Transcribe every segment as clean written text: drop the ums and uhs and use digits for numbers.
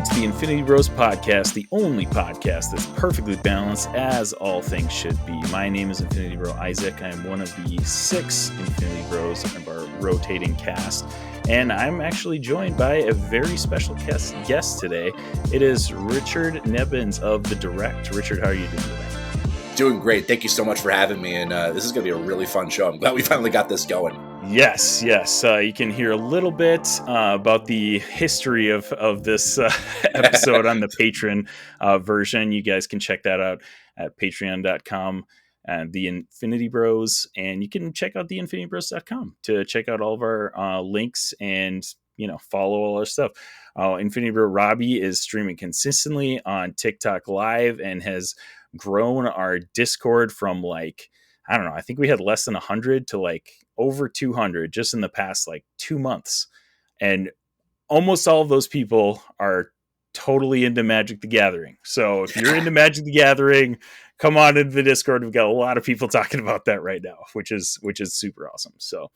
welcome to the Infinity Bros podcast, the only podcast that's perfectly balanced as all things should be. My name is Infinity Bro Isaac. I'm one of the 6 Infinity Bros of our rotating cast, and I'm actually joined by a very special guest today. It is Richard Nebens of The Direct. Richard, how are you doing today? Doing great. Thank you so much for having me, and this is going to be a really fun show. I'm glad we finally got this going. Yes. You can hear a little bit about the history of this episode on the Patreon version. You guys can check that out at patreon.com and the Infinity Bros, and you can check out theinfinitybros.com to check out all of our links and follow all our stuff. Infinity Bro Robbie is streaming consistently on TikTok Live and has grown our Discord from I think we had less than 100 to over 200 just in the past 2 months. And almost all of those people are totally into Magic the Gathering. So if you're into Magic the Gathering, come on into the Discord. We've got a lot of people talking about that right now, which is super awesome. So,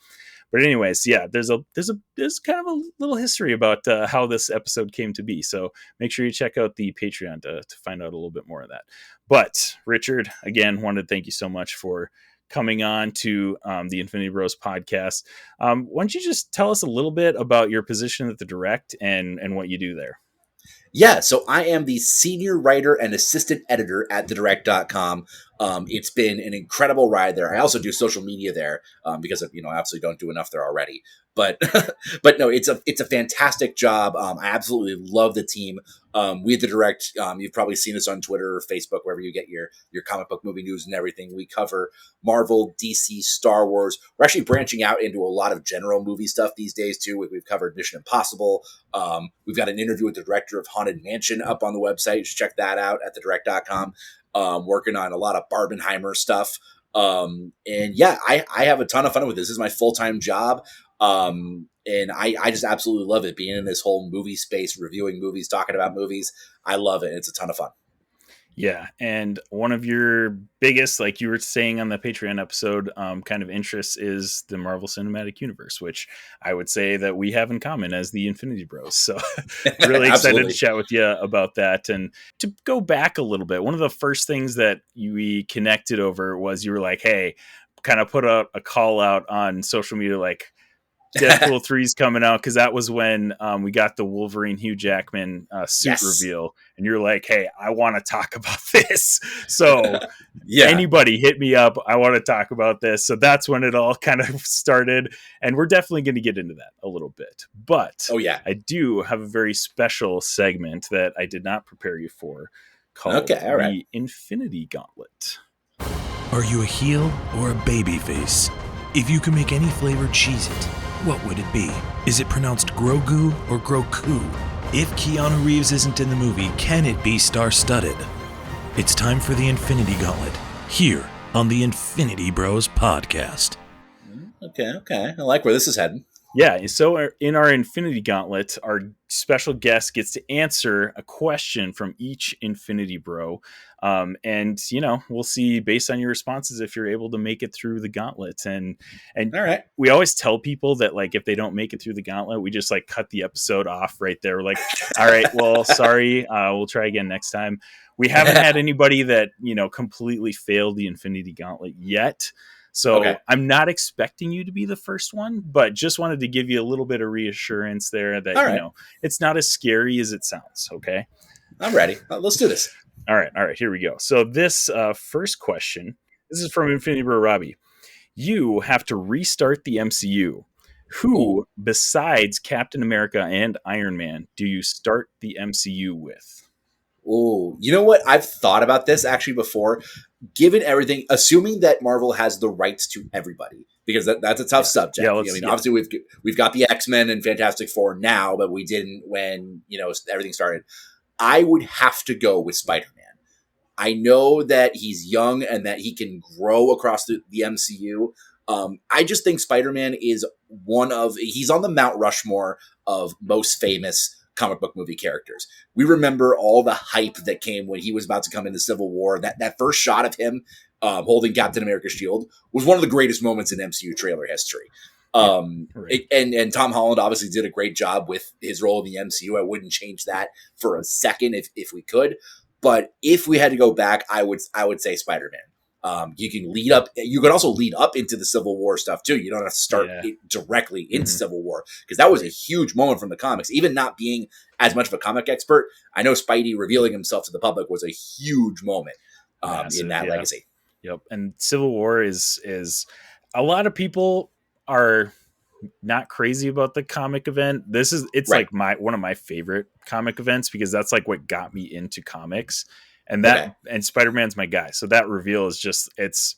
but anyways, yeah, there's kind of a little history about how this episode came to be. So make sure you check out the Patreon to find out a little bit more of that. But Richard, again, wanted to thank you so much for coming on to the Infinity Bros podcast. Why don't you just tell us a little bit about your position at The Direct and what you do there? Yeah, so I am the senior writer and assistant editor at thedirect.com. It's been an incredible ride there. I also do social media there because I absolutely don't do enough there already. But but no, it's a fantastic job. I absolutely love the team. We at The Direct, you've probably seen us on Twitter or Facebook, wherever you get your comic book movie news and everything. We cover Marvel, DC, Star Wars. We're actually branching out into a lot of general movie stuff these days too. We've covered Mission Impossible. We've got an interview with the director of Haunted Mansion up on the website. Just check that out at thedirect.com. Working on a lot of Barbenheimer stuff. And yeah, I have a ton of fun with this. This is my full-time job. And I just absolutely love it, being in this whole movie space, reviewing movies, talking about movies. I love it. It's a ton of fun. Yeah. And one of your biggest, like you were saying on the Patreon episode, kind of interests is the Marvel Cinematic Universe, which I would say that we have in common as the Infinity Bros. So really excited to chat with you about that. And to go back a little bit, one of the first things that we connected over was you were like, hey, kind of put out a call out on social media, like, Deadpool 3 is coming out, because that was when we got the Wolverine Hugh Jackman suit reveal, and you're like, hey, I want to talk about this. So anybody hit me up. I want to talk about this. So that's when it all kind of started, and we're definitely going to get into that a little bit. But I do have a very special segment that I did not prepare you for called the Infinity Gauntlet. Are you a heel or a baby face? If you could make any flavored Cheez-It, what would it be? Is it pronounced Grogu or Groku? If Keanu Reeves isn't in the movie, can it be star-studded? It's time for the Infinity Gauntlet, here on the Infinity Bros podcast. Okay. I like where this is heading. Yeah, so in our Infinity Gauntlet, our special guest gets to answer a question from each Infinity Bro. And, we'll see based on your responses if you're able to make it through the gauntlet. And all right. We always tell people that, if they don't make it through the gauntlet, we just, cut the episode off right there. We're like, all right, well, sorry, we'll try again next time. We haven't had anybody that, completely failed the Infinity Gauntlet yet. So I'm not expecting you to be the first one, but just wanted to give you a little bit of reassurance there that, it's not as scary as it sounds. Okay. I'm ready. Let's do this. All right. Here we go. So this first question, this is from Infinity Bro Robbie. You have to restart the MCU. Who, besides Captain America and Iron Man, do you start the MCU with? Oh, you know what? I've thought about this actually before. Given everything, assuming that Marvel has the rights to everybody, because that's a tough subject. Yeah, obviously we've got the X-Men and Fantastic Four now, but we didn't when everything started. I would have to go with Spider-Man. I know that he's young and that he can grow across the MCU. I just think Spider-Man is he's on the Mount Rushmore of most famous comic book movie characters. We remember all the hype that came when he was about to come into Civil War. That first shot of him holding Captain America's shield was one of the greatest moments in MCU trailer history. Right. And Tom Holland obviously did a great job with his role in the MCU. I wouldn't change that for a second if we could. But if we had to go back, I would say Spider-Man. You can lead up. You can also lead up into the Civil War stuff too. You don't have to start it directly into Civil War, because that was a huge moment from the comics. Even not being as much of a comic expert, I know Spidey revealing himself to the public was a huge moment in that legacy. Yep. And Civil War is a lot of people are not crazy about the comic event. It's like one of my favorite comic events, because that's like what got me into comics. And and Spider-Man's my guy. So that reveal is just, it's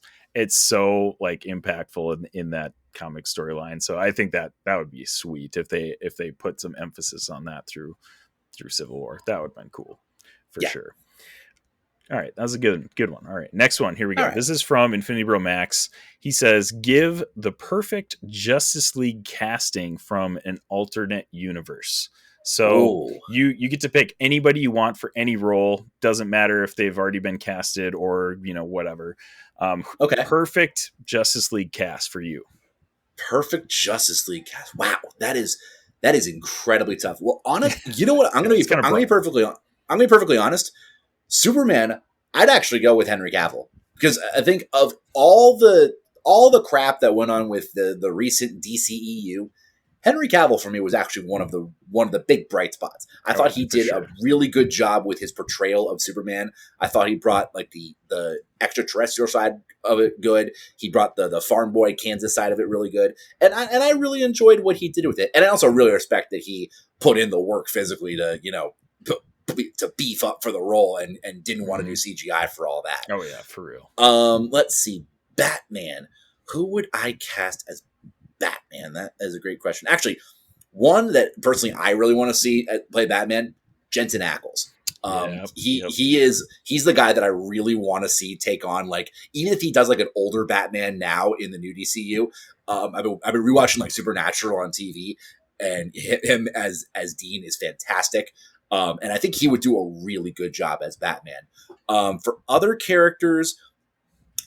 so like impactful in that comic storyline. So I think that would be sweet if they put some emphasis on that through Civil War. That would have been cool for sure. All right. That was a good one. All right. Next one. Here we go. Right. This is from Infinity Bro Max. He says, give the perfect Justice League casting from an alternate universe. So you get to pick anybody you want for any role. Doesn't matter if they've already been casted or, whatever. Perfect Justice League cast for you. Perfect Justice League cast. Wow. That is incredibly tough. Well, you know what? I'm going to be perfectly honest. Superman, I'd actually go with Henry Cavill, because I think of all the crap that went on with the recent DCEU, Henry Cavill for me was actually one of the big bright spots. I thought he did a really good job with his portrayal of Superman. I thought he brought like the extraterrestrial side of it good. He brought the farm boy Kansas side of it really good, and I really enjoyed what he did with it. And I also really respect that he put in the work physically to to beef up for the role and didn't want to do CGI for all that. Oh yeah, for real. Let's see, Batman. Who would I cast as Batman? That is a great question. Actually, one that personally I really want to see play Batman, Jensen Ackles. He's the guy that I really want to see take on, like, even if he does like an older Batman now in the new DCU. I've been rewatching like Supernatural on TV, and him as Dean is fantastic. And I think he would do a really good job as Batman. For other characters,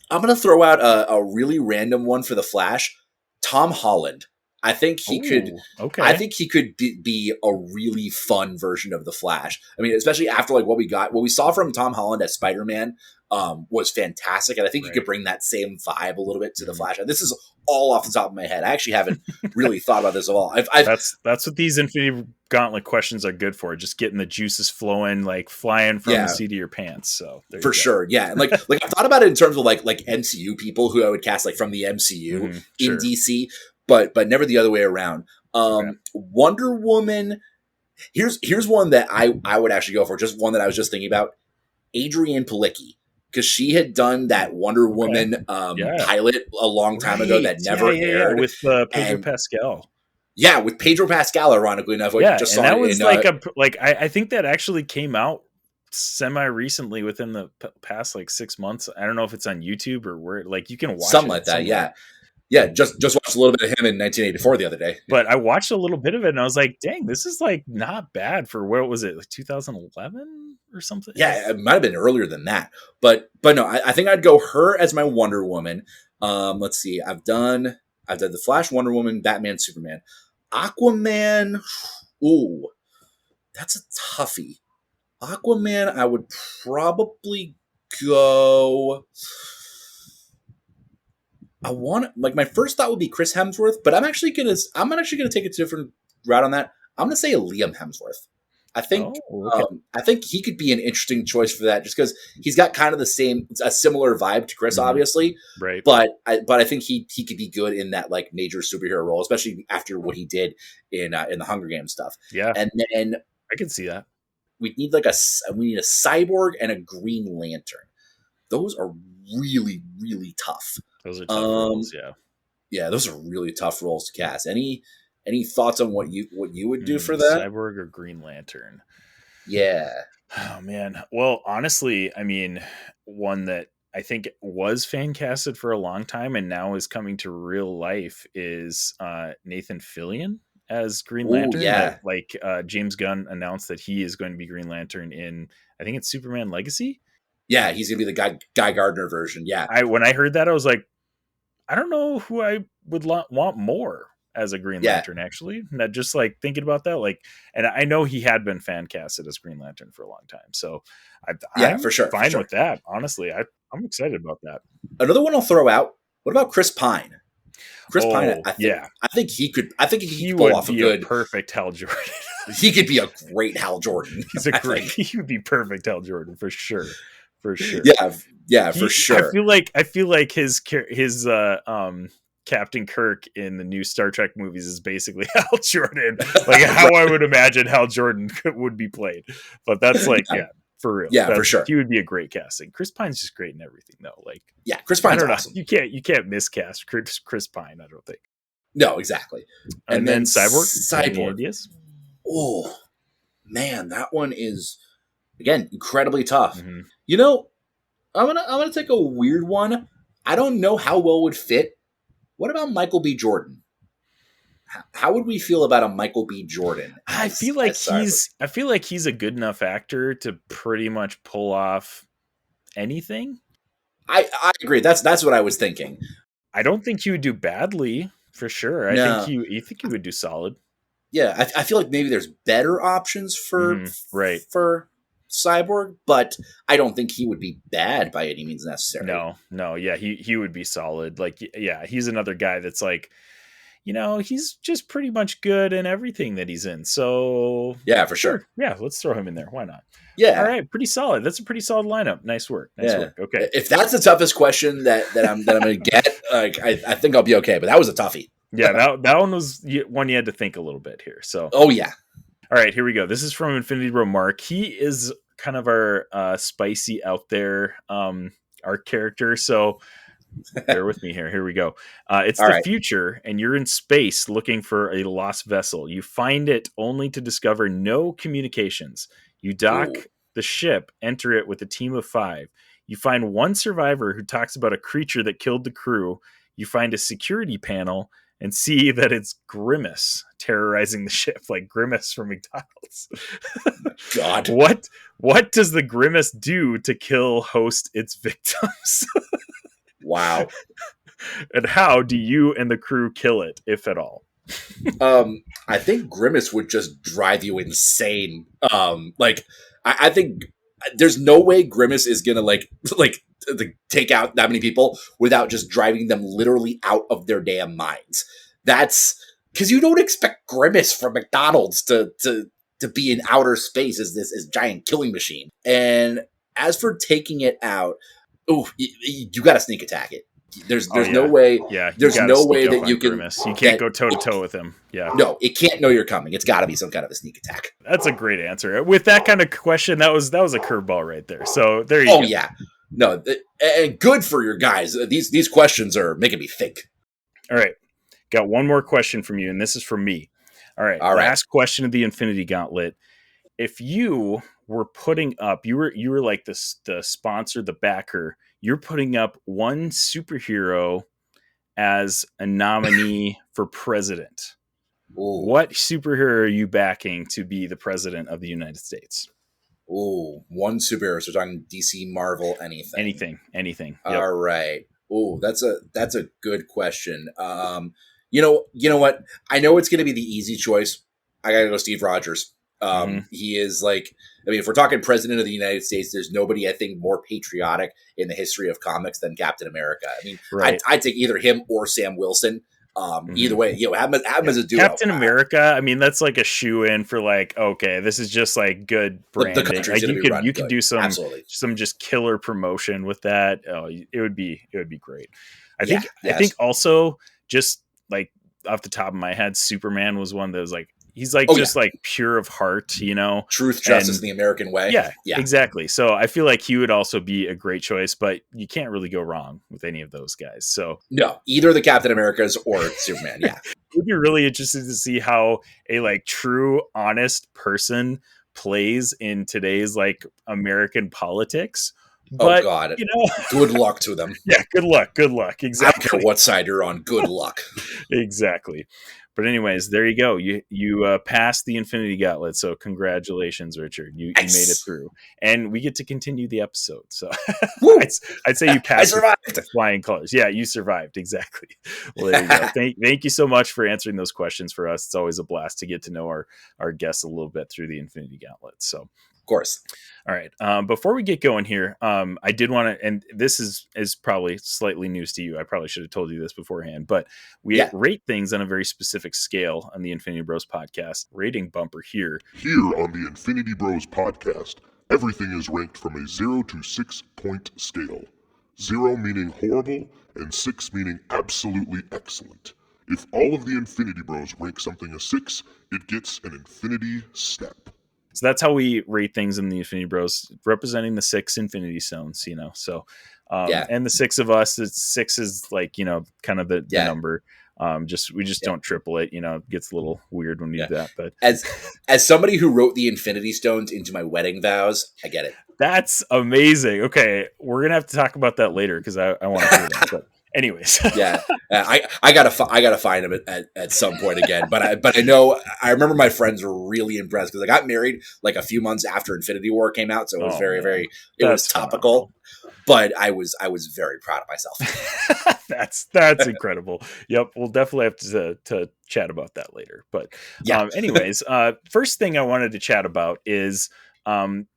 I'm going to throw out a really random one for the Flash. Tom Holland. I think he could. Okay. I think he could be a really fun version of the Flash. I mean, especially after like what we saw from Tom Holland as Spider-Man was fantastic, and I think you could bring that same vibe a little bit to the Flash. And this is all off the top of my head. I actually haven't really thought about this at all. That's what these Infinity Gauntlet questions are good for. Just getting the juices flowing, like flying from the seat of your pants. So for sure, yeah. And like I've thought about it in terms of like MCU people who I would cast like from the MCU in DC. But never the other way around. Wonder Woman. Here's one that I would actually go for. Just one that I was just thinking about. Adrienne Palicki, because she had done that Wonder Woman pilot a long time ago that never aired with Pedro Pascal. Yeah, with Pedro Pascal. Ironically enough, just saw that was I think that actually came out semi recently within the past like 6 months. I don't know if it's on YouTube or where. Like you can watch something like that. Yeah. Yeah, just watched a little bit of him in 1984 the other day. But I watched a little bit of it and I was like, dang, this is like not bad for what was it, like 2011 or something? Yeah, it might have been earlier than that. But no, I think I'd go her as my Wonder Woman. Let's see. I've done the Flash, Wonder Woman, Batman, Superman. Aquaman, ooh, that's a toughie. Aquaman, I would probably go... my first thought would be Chris Hemsworth, but I'm actually gonna take a different route on that. I'm gonna say Liam Hemsworth. I think I think he could be an interesting choice for that, just because he's got kind of a similar vibe to Chris, obviously. Right. But I think he could be good in that like major superhero role, especially after what he did in the Hunger Games stuff. Yeah. And then I can see that. We need a Cyborg and a Green Lantern. Those are really, really tough. Those are tough roles, yeah. Yeah, those are really tough roles to cast. Any thoughts on what you would do for that? Cyborg or Green Lantern? Yeah. Oh man. Well, honestly, I mean, one that I think was fan casted for a long time and now is coming to real life is Nathan Fillion as Green Lantern. Yeah. James Gunn announced that he is going to be Green Lantern in, I think it's Superman Legacy. Yeah, he's gonna be the Guy Gardner version. Yeah. When I heard that, I was like, I don't know who I would want more. as a Green Yeah. Lantern, actually. Not just like thinking about that, like, and I know he had been fan casted as Green Lantern for a long time, so Yeah, I'm for sure. fine with that. Honestly, I'm excited about that. Another one I'll throw out. What about Chris Pine? Chris Pine, Oh, yeah. I think he could He pull would off be a good. a perfect Hal Jordan. He could be a great Hal Jordan. He's a great. He would be perfect Hal Jordan for sure. For sure. Yeah, for sure. I feel like his Captain Kirk in the new Star Trek movies is basically Hal Jordan, like how Right. I would imagine Hal Jordan would be played. But that's like, yeah, for real. Yeah, for sure. He would be a great casting. Chris Pine's just great in everything, though. Like, yeah, Chris Pine's I don't awesome. know. You can't miscast Chris Pine. I don't think. No, exactly. And then Cyborg. Any Cyborg. ideas? Oh man, that one is again incredibly tough. Mm-hmm. You know, I'm gonna take a weird one. I don't know how well would fit. What about Michael B. Jordan? How would we feel about a Michael B. Jordan? I feel like he's a good enough actor to pretty much pull off anything. I agree. That's what I was thinking. I don't think he would do badly for sure. I think he would do solid. Yeah, I feel like maybe there's better options for Cyborg, but I don't think he would be bad by any means necessary. No, yeah, he would be solid. Like, yeah, he's another guy that's like, he's just pretty much good in everything that he's in. So yeah, for sure. Yeah, let's throw him in there. Why not? Yeah. All right, pretty solid. That's a pretty solid lineup. Nice work. Okay. If that's the toughest question that I'm gonna get, like I think I'll be okay. But that was a toughie. Yeah, that one was one you had to think a little bit here. So. Oh yeah. All right, here we go. This is from Infinity Bro Mark. He is kind of our spicy out there our character. So bear with me here. Here we go. It's the future, and you're in space looking for a lost vessel. You find it only to discover no communications. You dock the ship, enter it with a team of 5. You find one survivor who talks about a creature that killed the crew. You find a security panel and see that it's Grimace terrorizing the ship, like Grimace from McDonald's. God. What does the Grimace do to host its victims? Wow. And how do you and the crew kill it, if at all? I think Grimace would just drive you insane. I think there's no way Grimace is gonna like take out that many people without just driving them literally out of their damn minds. That's because you don't expect Grimace from McDonald's to be in outer space as this giant killing machine. And as for taking it out, you got to sneak attack it. There's no way. Yeah, there's no way that you can. Grimace. You can't go toe to toe with him. Yeah. No, it can't know you're coming. It's got to be some kind of a sneak attack. That's a great answer. With that kind of question, that was a curveball right there. So there you go. Oh yeah, no, and good for your guys. These questions are making me think. All right, got one more question from you, and this is from me. All right. Last question of the Infinity Gauntlet. If you were putting up, you were like the sponsor, the backer. You're putting up one superhero as a nominee for president. Ooh. What superhero are you backing to be the president of the United States? Oh, one superhero. So we're talking DC, Marvel, anything. Anything. Yep. All right. Oh, that's a good question. You know what? I know it's going to be the easy choice. I got to go Steve Rogers. He is if we're talking president of the United States, there's nobody I think more patriotic in the history of comics than Captain America. I mean, right. I'd take either him or Sam Wilson. Either way, have him as a duo. Captain America, I mean, that's like a shoe in for okay, this is just like good branding. You could do some just killer promotion with that. Oh, it would be great. I think also just like off the top of my head, Superman was one that was he's pure of heart, truth, justice, and the American way. Yeah, exactly. So I feel like he would also be a great choice, but you can't really go wrong with any of those guys. So no, either the Captain Americas or Superman. Yeah, it would be really interesting to see how a true, honest person plays in today's American politics. But, God, good luck to them. Yeah, good luck. Exactly. I don't care what side you're on. Good luck. Exactly. But anyways, there you go. You passed the Infinity Gauntlet, so congratulations, Richard. You made it Nice. through, and we get to continue the episode. So Woo! I'd say you I passed survived. with flying colors. Yeah, you survived exactly. Well, there you go. Thank you so much for answering those questions for us. It's always a blast to get to know our guests a little bit through the Infinity Gauntlet. So. Of course. All right. Before we get going here, I did want to, and this is probably slightly news to you. I probably should have told you this beforehand, but we rate things on a very specific scale on the Infinity Bros podcast. Rating bumper here. Here on the Infinity Bros podcast, everything is ranked from a 0 to 6 point scale. 0 meaning horrible, and 6 meaning absolutely excellent. If all of the Infinity Bros rank something a 6, it gets an Infinity Step. So that's how we rate things in the Infinity Bros, representing the 6 Infinity Stones, So, and the 6 of us, 6 is like, kind of the number. We just don't triple it, it gets a little weird when we do that. But as somebody who wrote the Infinity Stones into my wedding vows, I get it. That's amazing. Okay. We're going to have to talk about that later because I want to hear that. But anyways. I gotta find him at some point again. But I know I remember my friends were really impressed because I got married like a few months after Infinity War came out, so it was very was topical. Phenomenal. But I was very proud of myself. That's incredible. Yep, we'll definitely have to chat about that later. But anyways, first thing I wanted to chat about is.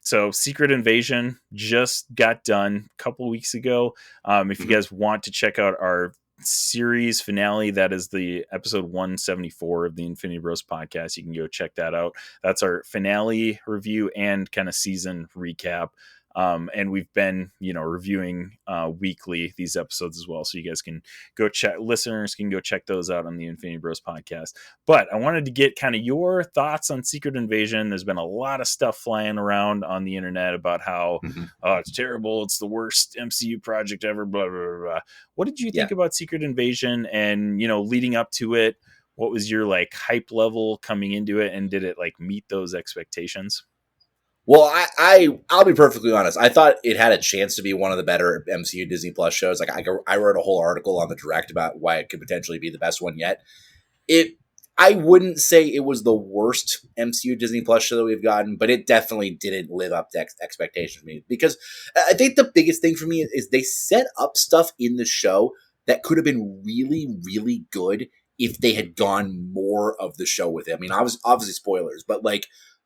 So Secret Invasion just got done a couple weeks ago. If you guys want to check out our series finale, that is the episode 174 of the Infinity Bros podcast. You can go check that out. That's our finale review and kind of season recap. And we've been, reviewing weekly these episodes as well. So you guys can go check, listeners can go check those out on the Infinity Bros podcast. But I wanted to get kind of your thoughts on Secret Invasion. There's been a lot of stuff flying around on the internet about how it's terrible. It's the worst MCU project ever, blah, blah, blah, blah. What did you think about Secret Invasion and, leading up to it? What was your hype level coming into it? And did it meet those expectations? Well, I'll be perfectly honest. I thought it had a chance to be one of the better MCU Disney Plus shows. I wrote a whole article on the Direct about why it could potentially be the best one yet. I wouldn't say it was the worst MCU Disney Plus show that we've gotten, but it definitely didn't live up to expectations. Because I think the biggest thing for me is they set up stuff in the show that could have been really, really good if they had gone more of the show with it. I mean, obviously spoilers, but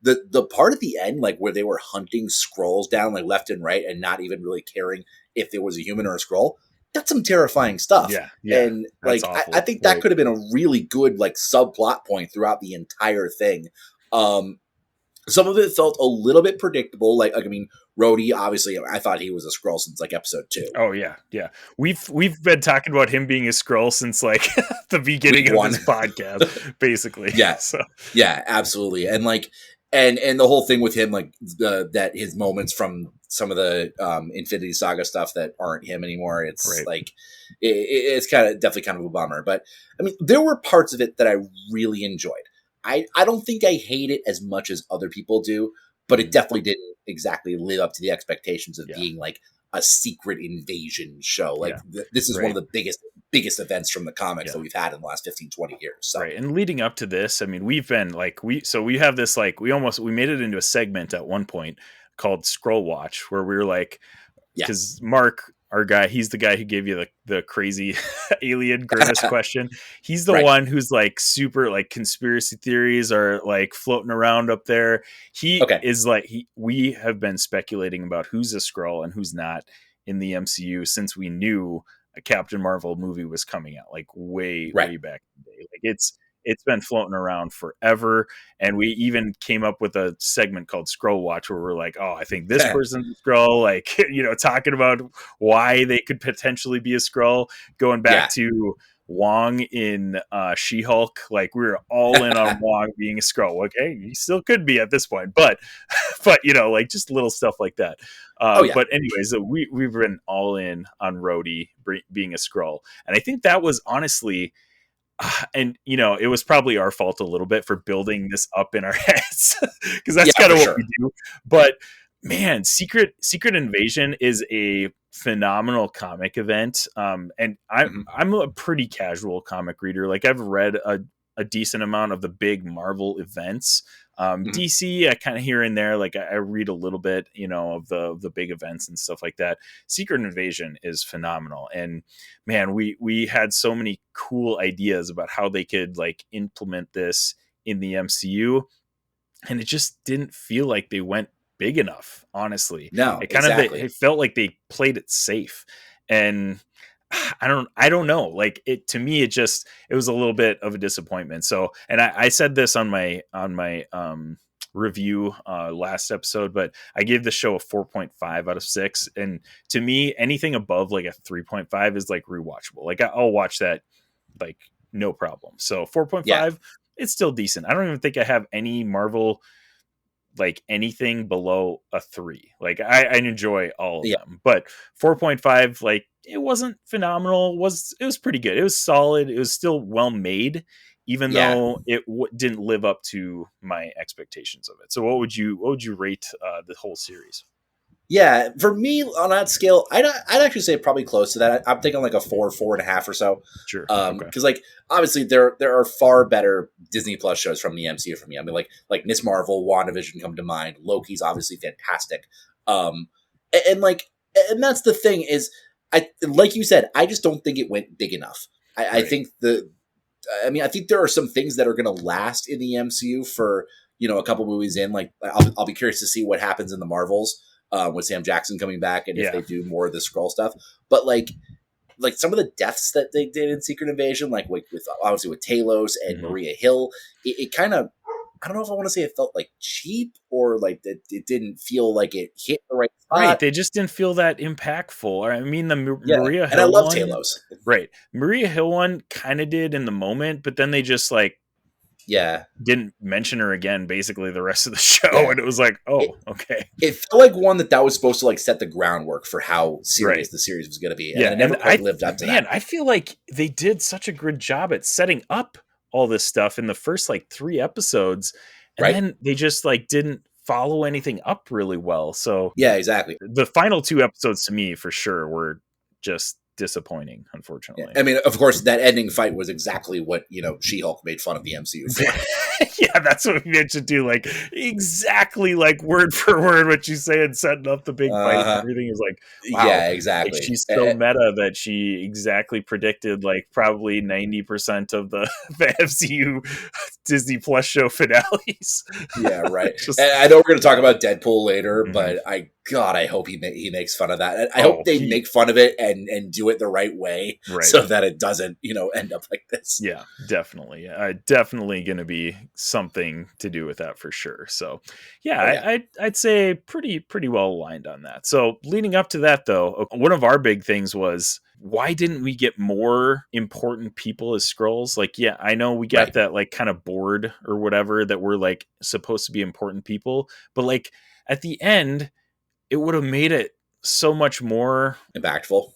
the part at the end, where they were hunting Skrulls down left and right and not even really caring if there was a human or a Skrull, that's some terrifying stuff. Yeah. And I think that could have been a really good subplot point throughout the entire thing. Some of it felt a little bit predictable. Rhodey, obviously, I thought he was a Skrull since episode 2. Oh yeah. We've been talking about him being a Skrull since the beginning of this podcast, basically. Yeah. So. Yeah, absolutely. And the whole thing with him, that his moments from some of the Infinity Saga stuff that aren't him anymore, it's it's definitely kind of a bummer. But I mean, there were parts of it that I really enjoyed. I don't think I hate it as much as other people do, but it definitely didn't exactly live up to the expectations of being a secret invasion show. This is one of the biggest events from the comics that we've had in the last 15, 20 years. So. Right. And leading up to this, I mean, we've been we have this, we made it into a segment at one point called Scroll Watch, where we were because Mark, our guy, he's the guy who gave you the crazy alien Grimace question. He's the one who's super conspiracy theories are floating around up there. He is we have been speculating about who's a Skrull and who's not in the MCU since we knew a Captain Marvel movie was coming out way back in the day. It's been floating around forever. And we even came up with a segment called Skrull Watch where we're I think this person's a Skrull, talking about why they could potentially be a Skrull, going back to Wong in She-Hulk. We were all in on Wong being a Skrull. Okay, he still could be at this point, but just little stuff like that. But anyways, we've been all in on Rhodey being a Skrull. And I think that was honestly... and it was probably our fault a little bit for building this up in our heads because that's kind of what we do. But man, Secret Invasion is a phenomenal comic event. And I'm a pretty casual comic reader. I've read a decent amount of the big Marvel events. Mhm. DC, I kind of here and there, like I read a little bit, of the big events and stuff like that. Secret Invasion is phenomenal, and man, we had so many cool ideas about how they could like implement this in the MCU, and it just didn't feel like they went big enough. Honestly, No, it exactly. it felt like they played it safe, and I don't know. Like to me, it was a little bit of a disappointment. So, and I said this on my review last episode, but I gave the show a 4.5 out of 6. And to me, anything above like a 3.5 is like rewatchable. Like I'll watch that like no problem. So 4.5, Yeah. it's still decent. I don't even think I have any Marvel like anything below a 3. Like I enjoy all of them, but 4.5, like it wasn't phenomenal. It was pretty good. It was solid. It was still well made, even though it didn't live up to my expectations of it. So what would you rate the whole series? Yeah, for me on that scale, I'd actually say probably close to that. I'm thinking like a 4.5 or so. Sure. Because like obviously there are far better Disney Plus shows from the MCU for me. I mean like Miss Marvel, WandaVision come to mind. Loki's obviously fantastic. And that's the thing is, I like you said, I just don't think it went big enough. I think I think there are some things that are going to last in the MCU for a couple movies in. Like I'll be curious to see what happens in the Marvels. With Sam Jackson coming back, and if they do more of the Skrull stuff, but like some of the deaths that they did in Secret Invasion, like with obviously with Talos and Maria Hill, it kind of, I don't know if I want to say it felt like cheap or like that it didn't feel like it hit the right spot. Right, they just didn't feel that impactful. I mean, the Maria Hill and I love one, Talos. Right, Maria Hill one kind of did in the moment, but then they just like didn't mention her again basically the rest of the show, and it was like, okay. It felt like one that was supposed to like set the groundwork for how serious the series was going to be, and it never quite lived up to that. I feel like they did such a good job at setting up all this stuff in the first like 3 episodes, and then they just like didn't follow anything up really well. So exactly. The final 2 episodes to me for sure were just disappointing, unfortunately. I mean, of course, that ending fight was exactly what She-Hulk made fun of the MCU for. Yeah, that's what we meant to do. Like exactly, like word for word what you say, and setting up the big fight. And everything is like, wow, yeah, exactly. Like, she's so meta that she exactly predicted like probably 90% of the MCU Disney Plus show finales. Yeah, right. And I know we're going to talk about Deadpool later, but I hope he makes fun of that. I hope they make fun of it and do it the right way, so that it doesn't end up like this. Yeah, definitely. Definitely going to be something to do with that for sure. So I'd say pretty well aligned on that. So leading up to that though, one of our big things was, why didn't we get more important people as Skrulls? Like, I know we got that like kind of board or whatever that were like supposed to be important people, but like at the end, it would have made it so much more impactful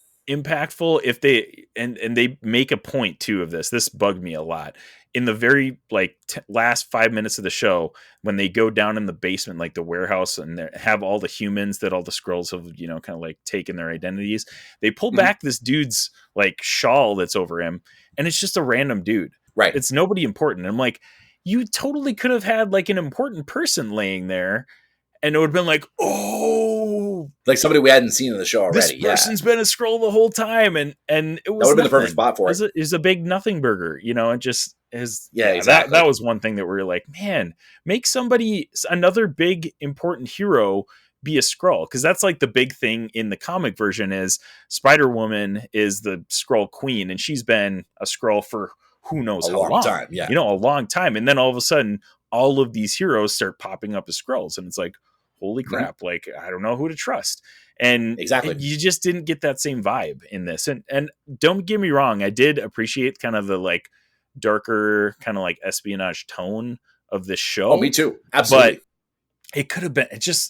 if they and they make a point too of this bugged me a lot in the very like last 5 minutes of the show when they go down in the basement, like the warehouse, and they have all the humans that all the Skrulls have kind of like taken their identities. They pull back this dude's like shawl that's over him, and it's just a random dude, right? It's nobody important. I'm like, you totally could have had like an important person laying there, and it would have been like, like somebody we hadn't seen in the show already. This person's been a Skrull the whole time, and it was that would have been the perfect spot for it. It was a big nothing burger, it just is. Exactly. That was one thing that we were like, man, make another big important hero be a Skrull, because that's like the big thing in the comic version is Spider-Woman is the Skrull queen, and she's been a Skrull for who knows how long time, a long time, and then all of a sudden all of these heroes start popping up as Skrulls, and it's like, holy crap, like I don't know who to trust. And you just didn't get that same vibe in this. And don't get me wrong, I did appreciate kind of the like darker kind of like espionage tone of this show. Oh, me too. Absolutely. But it could have been,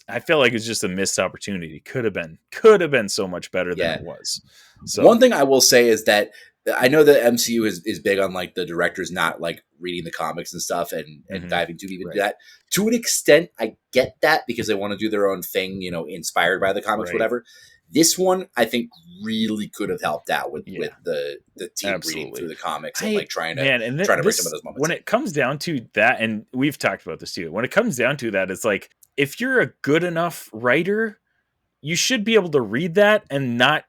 I feel like it's just a missed opportunity. Could have been so much better than it was. So one thing I will say is that I know the MCU is big on like the directors not like reading the comics and stuff and diving too deep into that. To an extent, I get that because they want to do their own thing, inspired by the comics, whatever. This one, I think, really could have helped out with the team reading through the comics and like trying to bring some of those moments. When it comes down to that, and we've talked about this too, when it comes down to that, it's like, if you're a good enough writer, you should be able to read that and not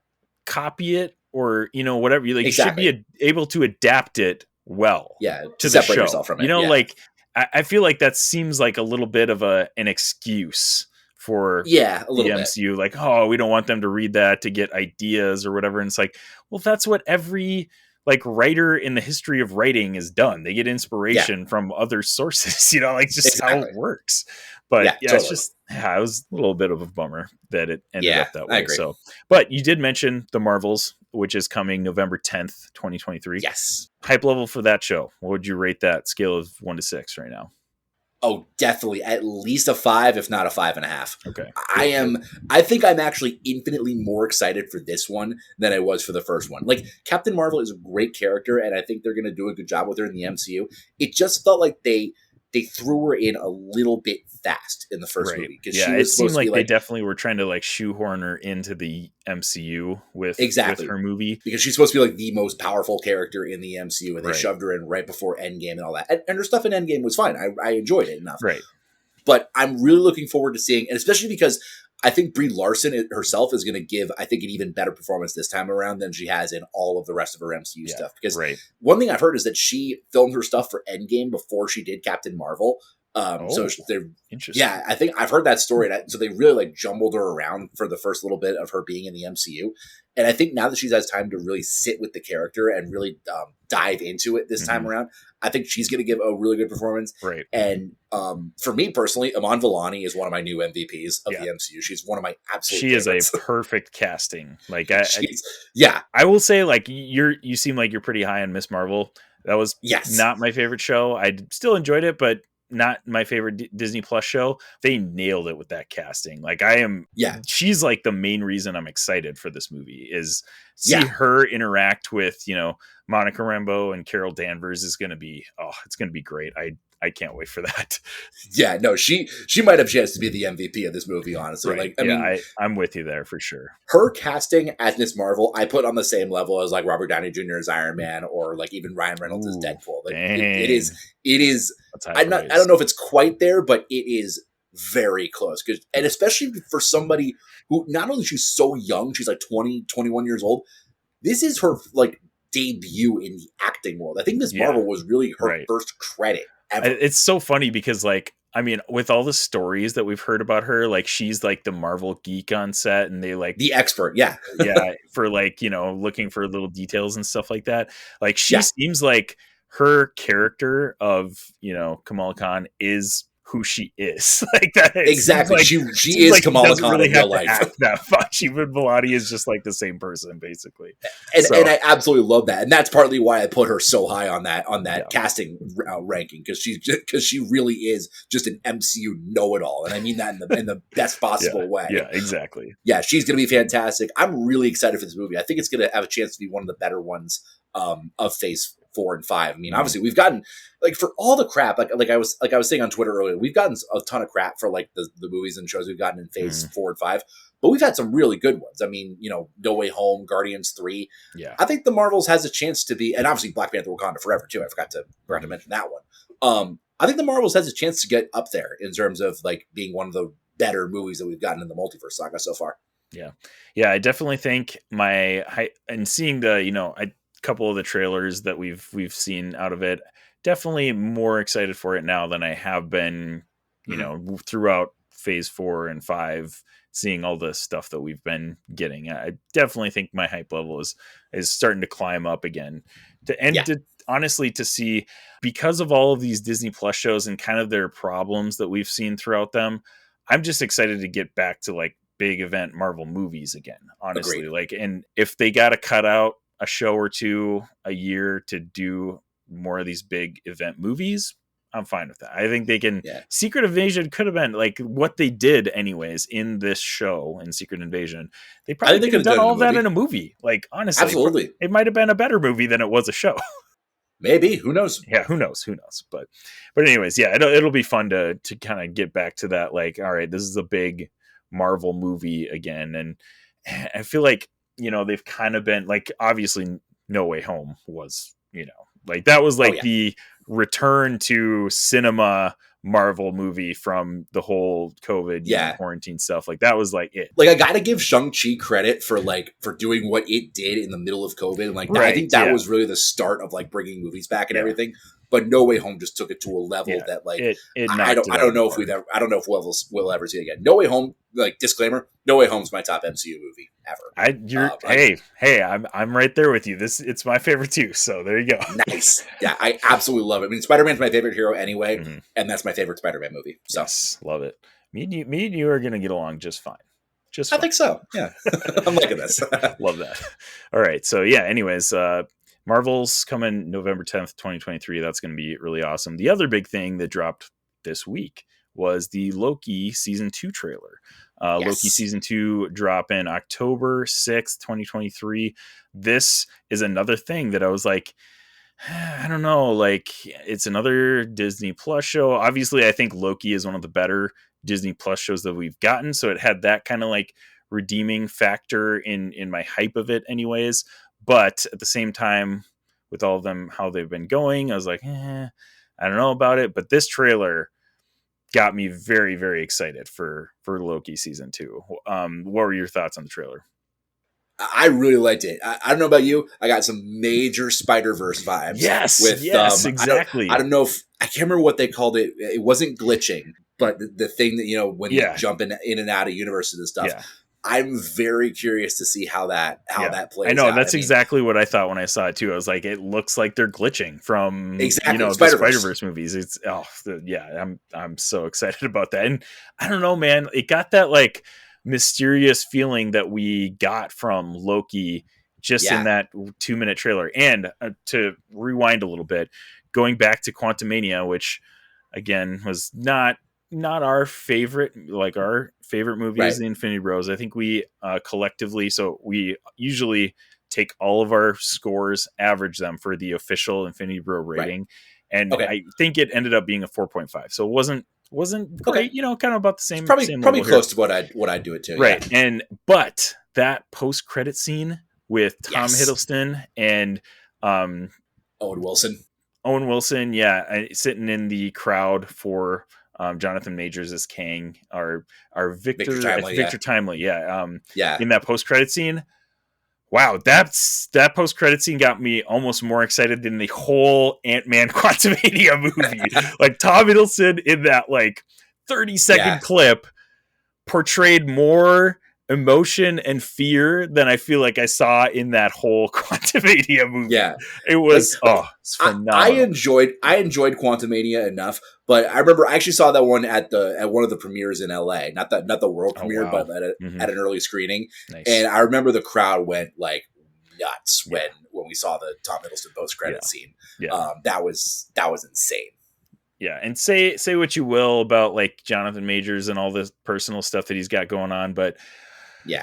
copy it or, you know, whatever. Like, you should be able to adapt it well. Yeah, to the show. Yourself from it. You know, like, I feel like that seems like a little bit of an excuse for the MCU. Like, oh, we don't want them to read that to get ideas or whatever. And it's like, well, that's what every like writer in the history of writing is done. They get inspiration from other sources, you know, like just how it works. But totally. It's just, it was a little bit of a bummer that it ended up that way. I agree. So, but you did mention The Marvels, which is coming November 10th, 2023. Yes. Hype level for that show. What would you rate that scale of 1 to 6 right now? Oh, definitely at least a 5, if not a 5.5. Okay. I think I'm actually infinitely more excited for this one than I was for the first one. Like, Captain Marvel is a great character, and I think they're going to do a good job with her in the MCU. It just felt like they threw her in a little bit fast in the first movie. It seemed like they definitely were trying to like shoehorn her into the MCU with her movie. Because she's supposed to be like the most powerful character in the MCU, and they shoved her in right before Endgame and all that. And her stuff in Endgame was fine. I enjoyed it enough. Right. But I'm really looking forward to seeing, and especially because I think Brie Larson herself is going to give, I think, an even better performance this time around than she has in all of the rest of her MCU stuff. Because one thing I've heard is that she filmed her stuff for Endgame before she did Captain Marvel. So they're interesting. Yeah, I think I've heard that story. So they really like jumbled her around for the first little bit of her being in the MCU. And I think now that she has time to really sit with the character and really dive into it this time around, I think she's going to give a really good performance. Right. And for me personally, Iman Vellani is one of my new MVPs of the MCU. She's one of my absolute favorites. Is a perfect casting. Like, I will say, like, you seem like you're pretty high on Miss Marvel. That was not my favorite show. I still enjoyed it, but not my favorite Disney Plus show. They nailed it with that casting. Like, she's like the main reason I'm excited for this movie is see her interact with, you know, Monica Rambeau and Carol Danvers is going to be, it's going to be great. I can't wait for that. Yeah, no, she might have a chance to be the MVP of this movie, honestly. Right. Like, I mean, I'm with you there for sure. Her casting as Miss Marvel, I put on the same level as like Robert Downey Jr. as Iron Man, or like even Ryan Reynolds as Deadpool. Like, it is. I don't know if it's quite there, but it is very close. And especially for somebody who not only she's so young, she's like 20, 21 years old. This is her like debut in the acting world. I think Miss Marvel was really her first credit ever. It's so funny because, like, I mean, with all the stories that we've heard about her, like, she's like the Marvel geek on set, and they like the expert, for like, you know, looking for little details and stuff like that. Like, she seems like her character of, you know, Kamala Khan is who she is. Like that. Exactly. Like, she is like Kamala Khan really in real life. Act that much. Even Vellani is just like the same person, basically. And I absolutely love that. And that's partly why I put her so high on that casting ranking, because she really is just an MCU know-it-all. And I mean that in the best possible way. Yeah, exactly. Yeah, she's going to be fantastic. I'm really excited for this movie. I think it's going to have a chance to be one of the better ones of Phase 4 and 5. I mean, obviously we've gotten like for all the crap, like I was saying on Twitter earlier, we've gotten a ton of crap for like the movies and shows we've gotten in Phase 4 and 5, but we've had some really good ones. I mean, you know, No Way Home, Guardians 3. Yeah. I think the Marvels has a chance to be, and obviously Black Panther Wakanda Forever too. I forgot to mention that one. I think the Marvels has a chance to get up there in terms of like being one of the better movies that we've gotten in the multiverse saga so far. Yeah. Yeah. I definitely think and seeing the, you know, couple of the trailers that we've seen out of it, definitely more excited for it now than I have been, you know, throughout Phase 4 and 5, seeing all the stuff that we've been getting. I definitely think my hype level is starting to climb up again. Honestly, to see, because of all of these Disney Plus shows and kind of their problems that we've seen throughout them, I'm just excited to get back to like big event Marvel movies again, honestly. Agreed. Like, and if they got to cut out a show or two a year to do more of these big event movies, I'm fine with that. I think they can. Secret Invasion could have been like what they did anyways in this show in Secret Invasion. They probably could have done all of that in a movie. Like, honestly, absolutely, it might have been a better movie than it was a show. Maybe, who knows? Yeah, who knows? But anyways, yeah, it'll be fun to kind of get back to that. Like, all right, this is a big Marvel movie again, I feel like, they've kind of been like, obviously No Way Home was, like that was like the return to cinema Marvel movie from the whole COVID quarantine stuff. Like that was like it. Like I gotta give Shang-Chi credit for doing what it did in the middle of COVID. And I think that was really the start of like bringing movies back and everything. But No Way Home just took it to a level that like I don't know if we'll ever see it again. No Way Home, like disclaimer, No Way Home's my top MCU movie ever. I'm right there with you. It's my favorite too. So there you go. Nice. Yeah, I absolutely love it. I mean, Spider-Man's my favorite hero anyway, and that's my favorite Spider-Man movie. So yes, love it. Me and you are gonna get along just fine. I think so. Yeah, I'm liking this. Love that. All right. So yeah. Anyways, Marvel's coming November 10th, 2023. That's going to be really awesome. The other big thing that dropped this week was the Loki season 2 trailer. Loki season 2 dropping October 6th, 2023. This is another thing that I was like, I don't know, like it's another Disney Plus show. Obviously, I think Loki is one of the better Disney Plus shows that we've gotten. So it had that kind of like redeeming factor in my hype of it anyways. But at the same time, with all of them, how they've been going, I was like, I don't know about it. But this trailer got me very, very excited for Loki season 2. What were your thoughts on the trailer? I really liked it. I don't know about you. I got some major Spider-Verse vibes. Yes, exactly. I don't know if I can't remember what they called it. It wasn't glitching, but the thing that when you jump in and out of universes and stuff. Yeah. I'm very curious to see how that plays out. I know that's exactly what I thought when I saw it too. I was like, it looks like they're glitching from the Spider-Verse movies. It's I'm so excited about that. And I don't know, man, it got that like mysterious feeling that we got from Loki just in that 2-minute trailer. And to rewind a little bit, going back to Quantumania, which again was not our favorite, like our favorite movie is the Infinity Bros. I think we collectively, so we usually take all of our scores, average them for the official Infinity Bro rating. And I think it ended up being a 4.5. So it wasn't great, kind of about the same. Probably close to what I'd do it to. Right. Yeah. But that post-credit scene with Tom Hiddleston and Owen Wilson, sitting in the crowd for Jonathan Majors as Kang, our Victor Timely, in that post-credit scene. Wow, that post-credit scene got me almost more excited than the whole Ant-Man Quantumania movie. Like Tom Hiddleston in that like 30-second clip portrayed more emotion and fear than I feel like I saw in that whole Quantumania movie. Yeah, it was it's phenomenal. I enjoyed Quantumania enough, but I remember I actually saw that one at one of the premieres in LA, not the world premiere, but at an early screening. Nice. And I remember the crowd went like nuts when we saw the Tom Hiddleston post credit scene. Yeah, that was insane. Yeah, and say what you will about like Jonathan Majors and all the personal stuff that he's got going on, but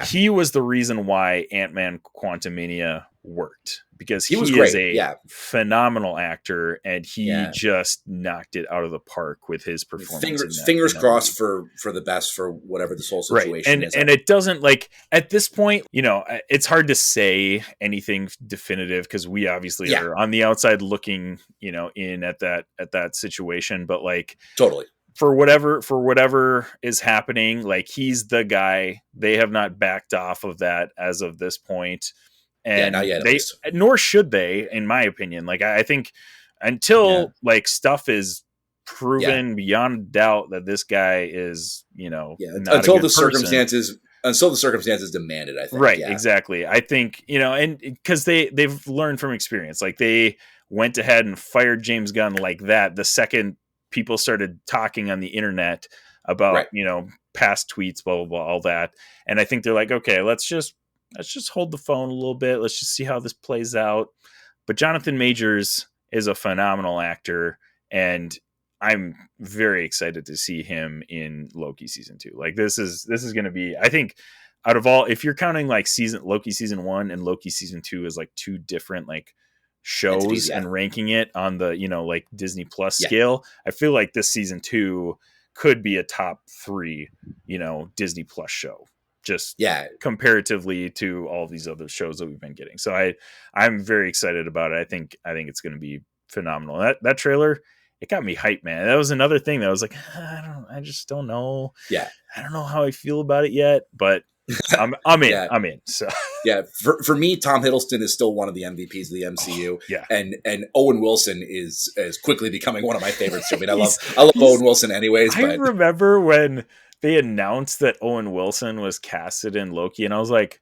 he was the reason why Ant-Man Quantumania worked, because he is a phenomenal actor, and he just knocked it out of the park with his performance. Fingers crossed for the best for whatever this whole situation is. And it doesn't, like, at this point, it's hard to say anything definitive because we obviously are on the outside looking, in at that situation, but like totally. For whatever is happening, like he's the guy. They have not backed off of that as of this point. And not yet, nor should they, in my opinion. Like I think until like stuff is proven beyond doubt that this guy is, not until the circumstances demanded, I think. Right, exactly. I think, and because they've learned from experience. Like they went ahead and fired James Gunn like that the second people started talking on the internet about, past tweets, blah, blah, blah, all that. And I think they're like, okay, let's just hold the phone a little bit. Let's just see how this plays out. But Jonathan Majors is a phenomenal actor, and I'm very excited to see him in Loki season 2. Like this is going to be, I think, out of all, if you're counting like Loki season 1 and Loki season 2 as like two different like shows and ranking it on the like Disney Plus scale, I feel like this season 2 could be a top 3 Disney Plus show. just Yeah. comparatively to all these other shows that we've been getting. So I'm very excited about it. I think it's going to be phenomenal. That trailer, it got me hyped, man. That was another thing that I was like, I just don't know. Yeah. I don't know how I feel about it yet, but I'm in. Yeah. I'm in. So yeah, for me, Tom Hiddleston is still one of the MVPs of the MCU. Yeah. And Owen Wilson is quickly becoming one of my favorites. I mean, I love Owen Wilson anyways. I remember when they announced that Owen Wilson was casted in Loki, and I was like,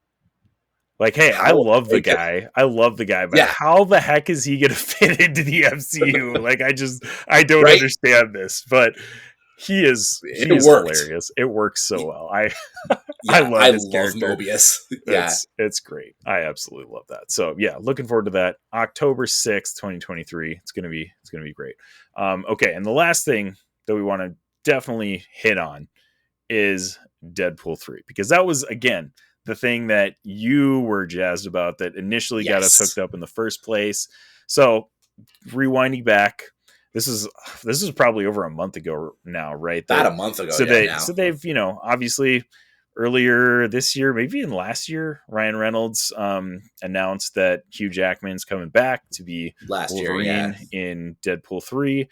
hey, I love the guy. But how the heck is he going to fit into the MCU? Like, I don't understand this, but he is hilarious. It works so well. I love his character. Mobius. It's great. I absolutely love that. So yeah, looking forward to that. October 6th, 2023. It's going to be great. Okay. And the last thing that we want to definitely hit on is Deadpool 3, because that was, again, the thing that you were jazzed about that initially got us hooked up in the first place. So rewinding back, this is probably over a month ago now, right? About a month ago. So they've, obviously earlier this year, maybe in last year, Ryan Reynolds announced that Hugh Jackman's coming back to be Wolverine in Deadpool 3.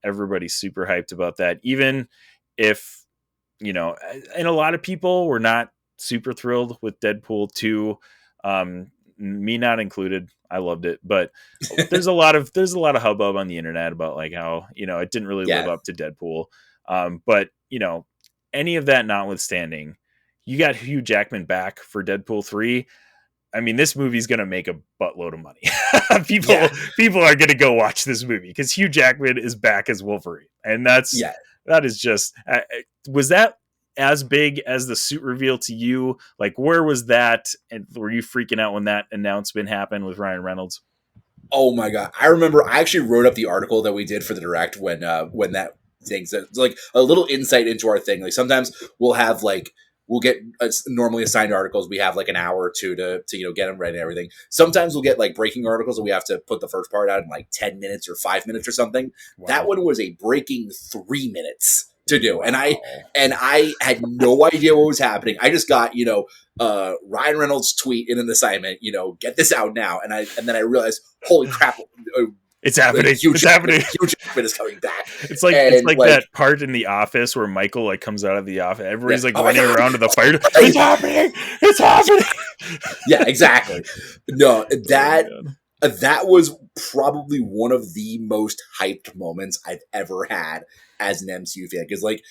Everybody's super hyped about that. Even if, and a lot of people were not super thrilled with Deadpool 2, me not included. I loved it, but there's a lot of hubbub on the internet about like how, it didn't really live up to Deadpool. But any of that notwithstanding, you got Hugh Jackman back for Deadpool 3. I mean, this movie's going to make a buttload of money. People are going to go watch this movie because Hugh Jackman is back as Wolverine. And that is just, was that as big as the suit reveal to you? Like, where was that? And were you freaking out when that announcement happened with Ryan Reynolds? Oh my God. I remember I actually wrote up the article that we did for the Direct when that thing, so it's like a little insight into our thing. Like sometimes we'll get normally assigned articles. We have like an hour or two to get them ready and everything. Sometimes we'll get like breaking articles and we have to put the first part out in like 10 minutes or 5 minutes or something. Wow. That one was a breaking 3 minutes to do. And I had no idea what was happening. I just got, Ryan Reynolds tweet in an assignment, get this out now. And then I realized, holy crap. It's happening. Hugh Jackman is coming back. It's like that part in The Office where Michael like comes out of the office. Everybody's like running around to the fire. It's happening. It's happening. Yeah, exactly. No, that was probably one of the most hyped moments I've ever had as an MCU fan. Because like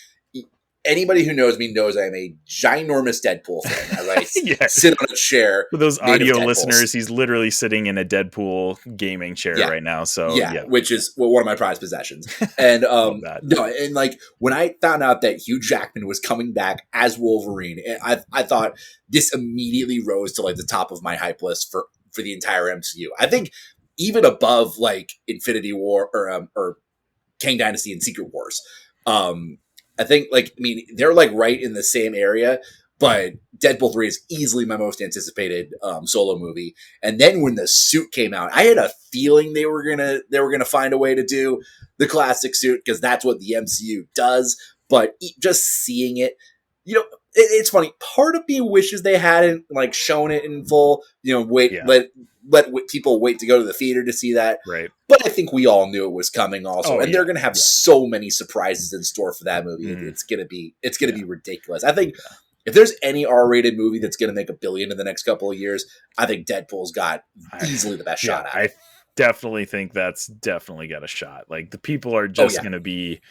anybody who knows me knows I am a ginormous Deadpool fan. As I sit on a chair. For those audio listeners, he's literally sitting in a Deadpool gaming chair right now. So which is one of my prized possessions. And and like when I found out that Hugh Jackman was coming back as Wolverine, I thought this immediately rose to like the top of my hype list for the entire MCU. I think even above like Infinity War or Kang Dynasty and Secret Wars. I think, they're, right in the same area, but Deadpool 3 is easily my most anticipated solo movie. And then when the suit came out, I had a feeling they were gonna find a way to do the classic suit, because that's what the MCU does. But just seeing it, it's funny. Part of me wishes they hadn't, shown it in full, let people wait to go to the theater to see that. Right. But I think we all knew it was coming also. They're going to have so many surprises in store for that movie. Mm-hmm. It's going to be ridiculous. I think if there's any R-rated movie that's going to make $1 billion in the next couple of years, I think Deadpool's got easily the best shot at it. I definitely think that's definitely got a shot. Like the people are just going to be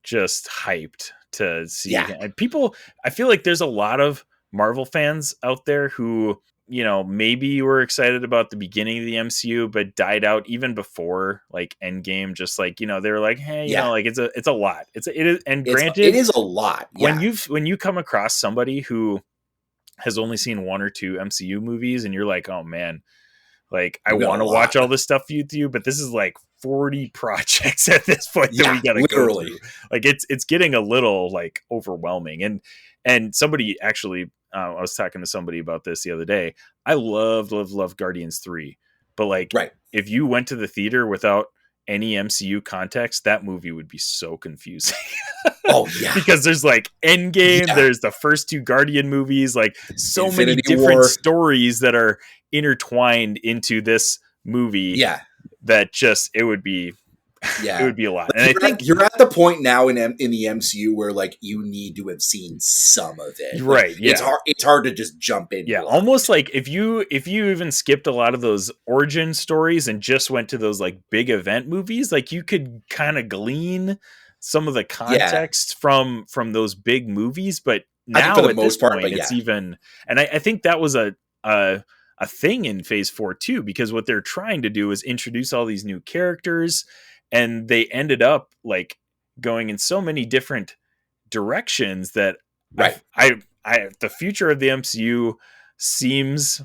just hyped to see. Yeah. And people, I feel like there's a lot of Marvel fans out there who, maybe you were excited about the beginning of the MCU, but died out even before like Endgame. Just like, they were like, hey, it's a lot. Granted, it is a lot. Yeah. When you come across somebody who has only seen 1 or 2 MCU movies and you're like, oh man, like I want to watch all this stuff with you, but this is like 40 projects at this point that we got to go through. Like it's getting a little like overwhelming. And somebody actually, I was talking to somebody about this the other day. I love Guardians 3, but if you went to the theater without any MCU context, that movie would be so confusing. Oh yeah, because there's like Endgame, Yeah. there's the first two Guardian movies, like so many Infinity different War. stories that are intertwined into this movie Yeah, that just it would be yeah. a lot. Like, And I think you're at the point now in the MCU where like you need to have seen some of it. Like, right, yeah. It's hard to just jump in. Yeah, almost like if you even skipped a lot of those origin stories and just went to those like big event movies, like you could kind of glean some of the context from those big movies. But I think for now the at most this part, point, but it's yeah. even, and I think that was a thing in Phase 4 too, because what they're trying to do is introduce all these new characters, and they ended up like going in so many different directions that Right. the future of the MCU seems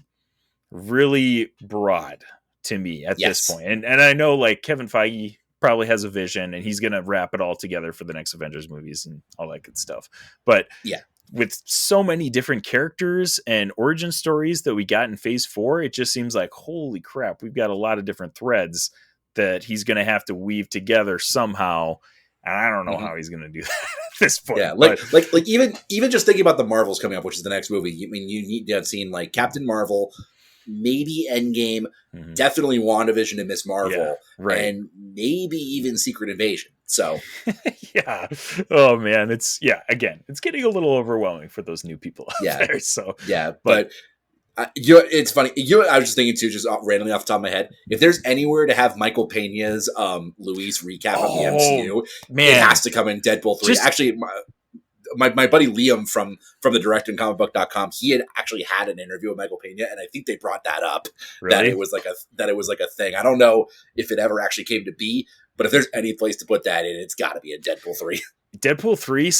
really broad to me at Yes. this point. And I know like Kevin Feige probably has a vision and he's going to wrap it all together for the next Avengers movies and all that good stuff. But Yeah. with so many different characters and origin stories that we got in Phase 4, it just seems like, holy crap, we've got a lot of different threads that he's going to have to weave together somehow. And I don't know how he's going to do that at this point. Yeah, like even just thinking about the Marvels coming up, which is the next movie. I mean, you need to have seen like Captain Marvel, maybe Endgame, definitely WandaVision and Miss Marvel, and maybe even Secret Invasion. So, yeah. Oh man, it's getting a little overwhelming for those new people out there. So yeah, but it's funny. I was just thinking too, just randomly off the top of my head, if there's anywhere to have Michael Pena's Luis recap of the MCU, it has to come in Deadpool 3. Actually, my buddy Liam from the direct and comicbook.com, he had actually had an interview with Michael Pena, and I think they brought that up. Really? That it was like a thing. I don't know if it ever actually came to be, but if there's any place to put that in, it's got to be in Deadpool 3. Deadpool 3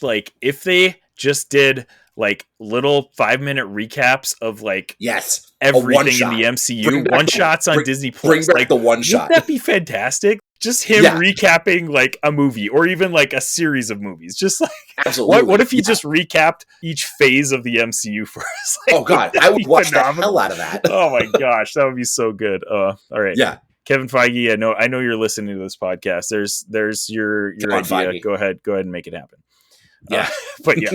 / like if they just did like little 5-minute recaps of like everything in the MCU, one shots on Disney Plus. Bring back like the one shot. Wouldn't that be fantastic? Just him recapping like a movie or even like a series of movies. Just like absolutely. What if he just recapped each phase of the MCU for us? Like, oh god, I would watch the hell out of that. Oh my gosh, that would be so good. All right. Yeah. Kevin Feige, I know you're listening to this podcast. There's your idea. Feige. Go ahead and make it happen. Yeah. But yeah,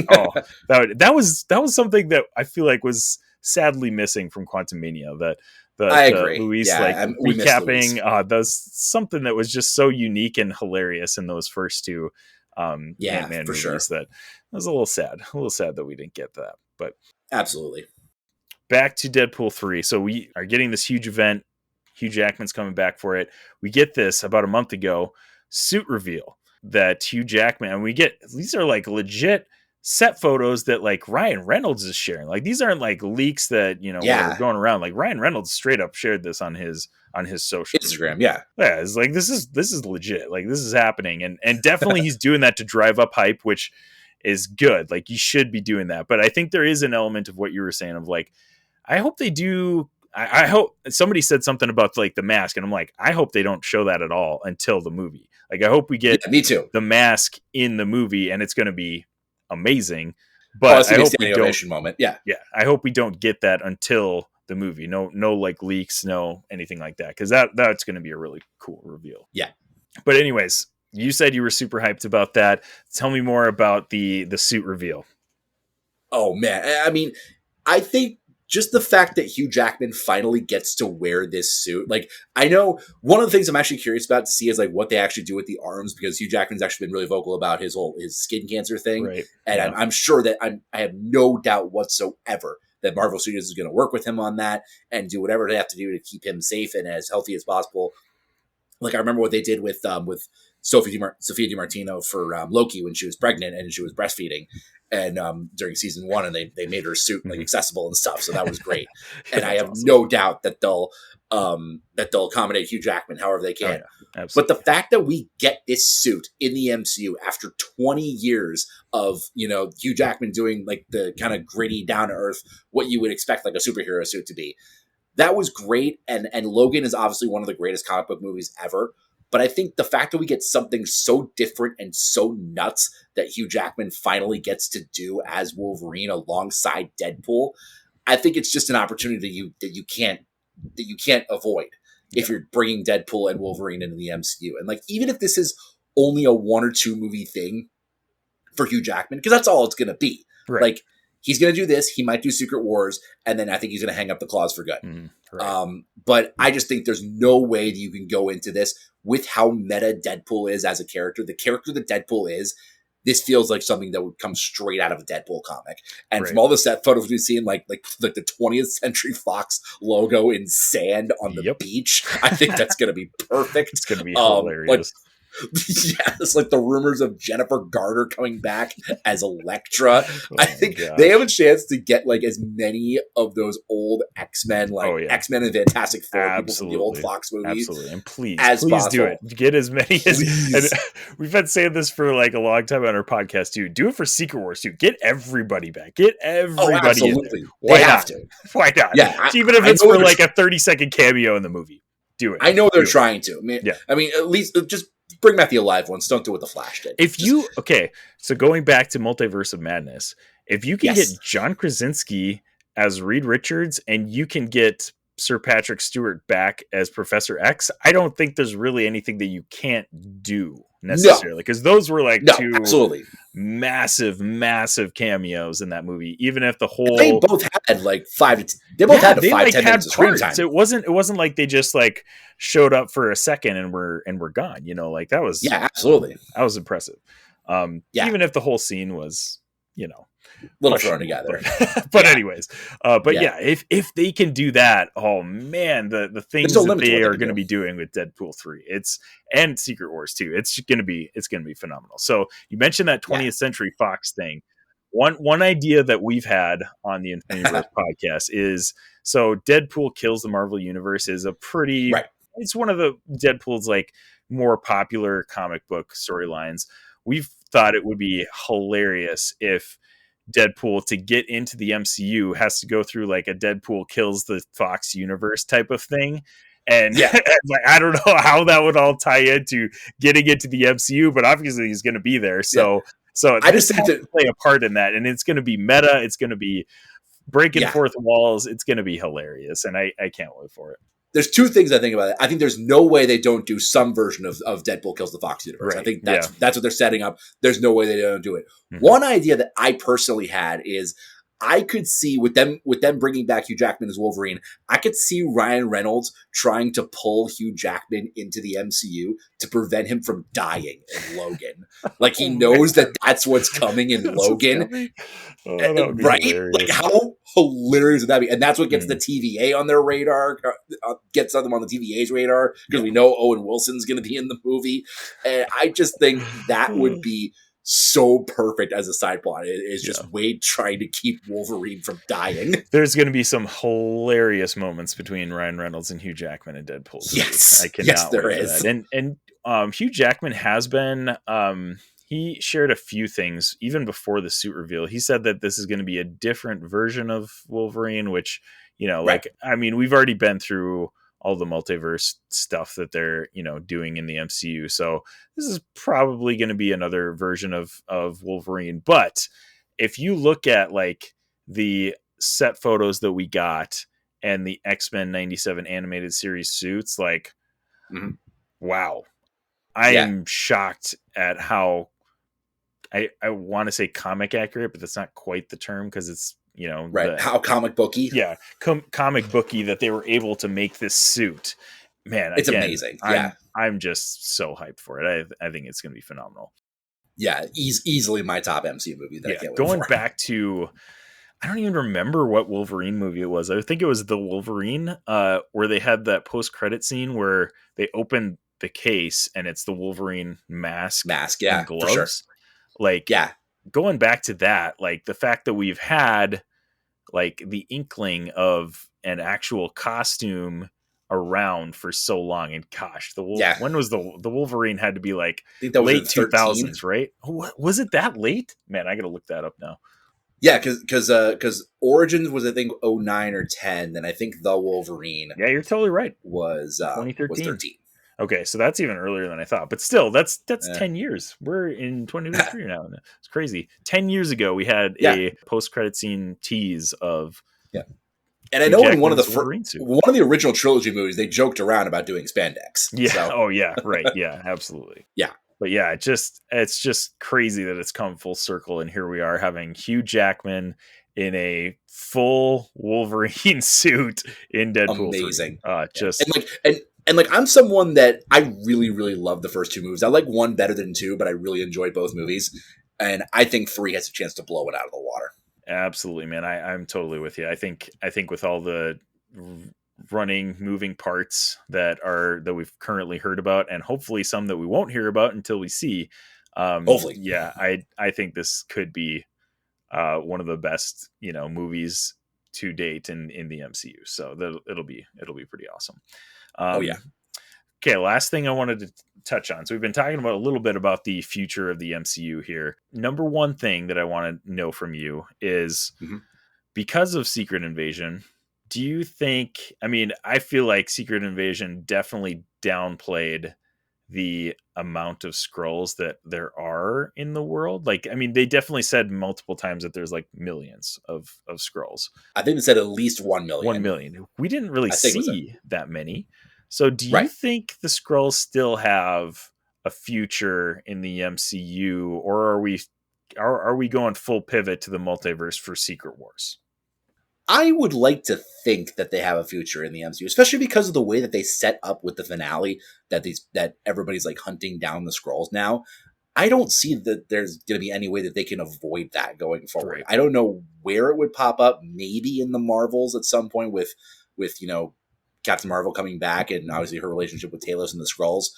that was something that I feel like was sadly missing from Quantumania. That I agree. Luis recapping that's something that was just so unique and hilarious in those first two Ant-Man movies. Sure. That was a little sad that we didn't get that. But absolutely. Back to Deadpool 3. So we are getting this huge event. Hugh Jackman's coming back for it. We get this about a month ago suit reveal that Hugh Jackman, and we get, these are like legit set photos that like Ryan Reynolds is sharing. Like these aren't like leaks that, are going around. Like Ryan Reynolds straight up shared this on his social Instagram. Yeah. It's like, this is legit. Like this is happening. And definitely he's doing that to drive up hype, which is good. Like you should be doing that. But I think there is an element of what you were saying of like, I hope they do. I hope somebody said something about like the mask, and I'm like, I hope they don't show that at all until the movie. Like, I hope we get me too. the mask in the movie, and it's going to be amazing. But I hope we don't. Moment. Yeah. I hope we don't get that until the movie. No, like leaks, no anything like that, because that's going to be a really cool reveal. Yeah. But anyways, you said you were super hyped about that. Tell me more about the suit reveal. Oh man, I mean, I think just the fact that Hugh Jackman finally gets to wear this suit. Like, I know one of the things I'm actually curious about to see is like what they actually do with the arms, because Hugh Jackman's actually been really vocal about his skin cancer thing. Right. And I'm sure that I have no doubt whatsoever that Marvel Studios is going to work with him on that and do whatever they have to do to keep him safe and as healthy as possible. Like I remember what they did with Sophia DiMartino for Loki when she was pregnant and she was breastfeeding, and during season 1, and they made her suit like accessible and stuff, so that was great. And I have no doubt that they'll accommodate Hugh Jackman however they can. Oh, yeah. But the fact that we get this suit in the MCU after 20 years of Hugh Jackman doing like the kind of gritty, down to earth, what you would expect like a superhero suit to be, that was great. And Logan is obviously one of the greatest comic book movies ever. But I think the fact that we get something so different and so nuts that Hugh Jackman finally gets to do as Wolverine alongside Deadpool, I think it's just an opportunity that you can't avoid if you're bringing Deadpool and Wolverine into the MCU. And like, even if this is only a 1 or 2 movie thing, for Hugh Jackman, because that's all it's going to be. Right. Like, he's going to do this. He might do Secret Wars, and then I think he's going to hang up the claws for good. Right. But I just think there's no way that you can go into this with how meta Deadpool is as a character. The character that Deadpool is, this feels like something that would come straight out of a Deadpool comic. And from all the set photos we've seen, like the 20th Century Fox logo in sand on the beach, I think that's going to be perfect. It's going to be hilarious. It's like the rumors of Jennifer Garner coming back as Elektra. I think they have a chance to get like as many of those old X-Men, like X-Men and Fantastic Four people from the old Fox movies. Absolutely. And please possible. Do it. Get as many as. And we've been saying this for like a long time on our podcast too. Do it for Secret Wars too. Get everybody back. Get everybody. Absolutely. Why they not? have to. Why not? Yeah, even if it's for like a 30-second cameo in the movie. Do it. I know they're trying to. I mean, at least just bring back the alive ones. Don't do what the Flash did. So going back to Multiverse of Madness, if you can get John Krasinski as Reed Richards and you can get Sir Patrick Stewart back as Professor X, I don't think there's really anything that you can't do necessarily, because those were like two massive cameos in that movie. Even if the whole they both had like 5 to 10 minutes of screen time. It wasn't like they just like showed up for a second and were gone. You know, like that was absolutely, that was impressive. Even if the whole scene was, you know, little thrown together. But anyways, if they can do that, oh man, the things that they are going to be doing with Deadpool 3, and Secret Wars 2, it's going to be phenomenal. So you mentioned that 20th Century Fox thing. One idea that we've had on the Infiniverse podcast is, so Deadpool Kills the Marvel Universe is a pretty, it's one of the Deadpool's like more popular comic book storylines. We've thought it would be hilarious if Deadpool, to get into the MCU, has to go through like a Deadpool kills the Fox universe type of thing. And like, I don't know how that would all tie into getting into the MCU, but obviously he's going to be there. So I just think to play a part in that, and it's going to be meta. It's going to be breaking fourth walls. It's going to be hilarious, and I can't wait for it. There's two things I think about it. I think there's no way they don't do some version of Deadpool Kills the Fox universe. I think that's what they're setting up. There's no way they don't do it. Mm-hmm. One idea that I personally had is I could see with them bringing back Hugh Jackman as Wolverine, I could see Ryan Reynolds trying to pull Hugh Jackman into the MCU to prevent him from dying in Logan. Like he knows that that's what's coming in Logan. Right? Hilarious. Like how hilarious would that be? And that's what gets the TVA on their radar, gets them on the TVA's radar, because we know Owen Wilson's going to be in the movie. And I just think that would be so perfect as a side plot. It is just Wade trying to keep Wolverine from dying. There's going to be some hilarious moments between Ryan Reynolds and Hugh Jackman and Deadpool. Yes, I cannot wait for that. And Hugh Jackman has been. He shared a few things even before the suit reveal. He said that this is going to be a different version of Wolverine, which, you know, like, I mean, we've already been through all the multiverse stuff that they're, you know, doing in the MCU. So this is probably going to be another version of Wolverine. But if you look at like the set photos that we got and the X-Men 97 animated series suits, like, wow, I am shocked at how I want to say comic accurate, but that's not quite the term, because it's, you know, how comic booky. Yeah. Comic booky that they were able to make this suit. Man, it's amazing. I'm just so hyped for it. I think it's going to be phenomenal. Yeah. Easily my top MCU movie. That I can't wait going for. Back to, I don't even remember what Wolverine movie it was. I think it was the Wolverine, where they had that post-credit scene where they opened the case and it's the Wolverine mask and gloves. For sure. Like, going back to that, like the fact that we've had like the inkling of an actual costume around for so long, and gosh, when was the Wolverine had to be like late 2000s, right? Was it that late? Man, I gotta look that up now. Yeah, because Origins was, I think, 09 or 10, then I think the Wolverine. Yeah, you're totally right. Was 2013. Was 13. Okay, so that's even earlier than I thought. But still, that's 10 years. We're in 2023 now. It's crazy. 10 years ago, we had a post-credit scene tease of... Yeah. And I know in one of the original trilogy movies, they joked around about doing spandex. Yeah. So. Oh, yeah. Right. Yeah, absolutely. Yeah. But yeah, it's just crazy that it's come full circle, and here we are having Hugh Jackman in a full Wolverine suit in Deadpool 3. Amazing. Yeah. Just And like I'm someone that I really, really love the first two movies. I like one better than two, but I really enjoyed both movies. And I think three has a chance to blow it out of the water. absolutely, man. I'm totally with you. I think with all the running, moving parts that we've currently heard about, and hopefully some that we won't hear about until we see. Hopefully. Yeah, I think this could be one of the best, movies to date in the MCU. So it'll be pretty awesome. Oh yeah. Okay, last thing I wanted to touch on. So we've been talking about a little bit about the future of the MCU here. Number one thing that I want to know from you is, because of Secret Invasion, do you think, I feel like Secret Invasion definitely downplayed the amount of Skrulls that there are in the world. Like, they definitely said multiple times that there's like millions of Skrulls. I think it said at least 1 million. 1 million. We didn't really see that many. So do you think the Skrulls still have a future in the MCU, or are we going full pivot to the multiverse for Secret Wars? I would like to think that they have a future in the MCU, especially because of the way that they set up with the finale, that everybody's like hunting down the Skrulls now. I don't see that there's going to be any way that they can avoid that going forward. Right. I don't know where it would pop up, maybe in the Marvels at some point with Captain Marvel coming back and obviously her relationship with Talos and the Skrulls.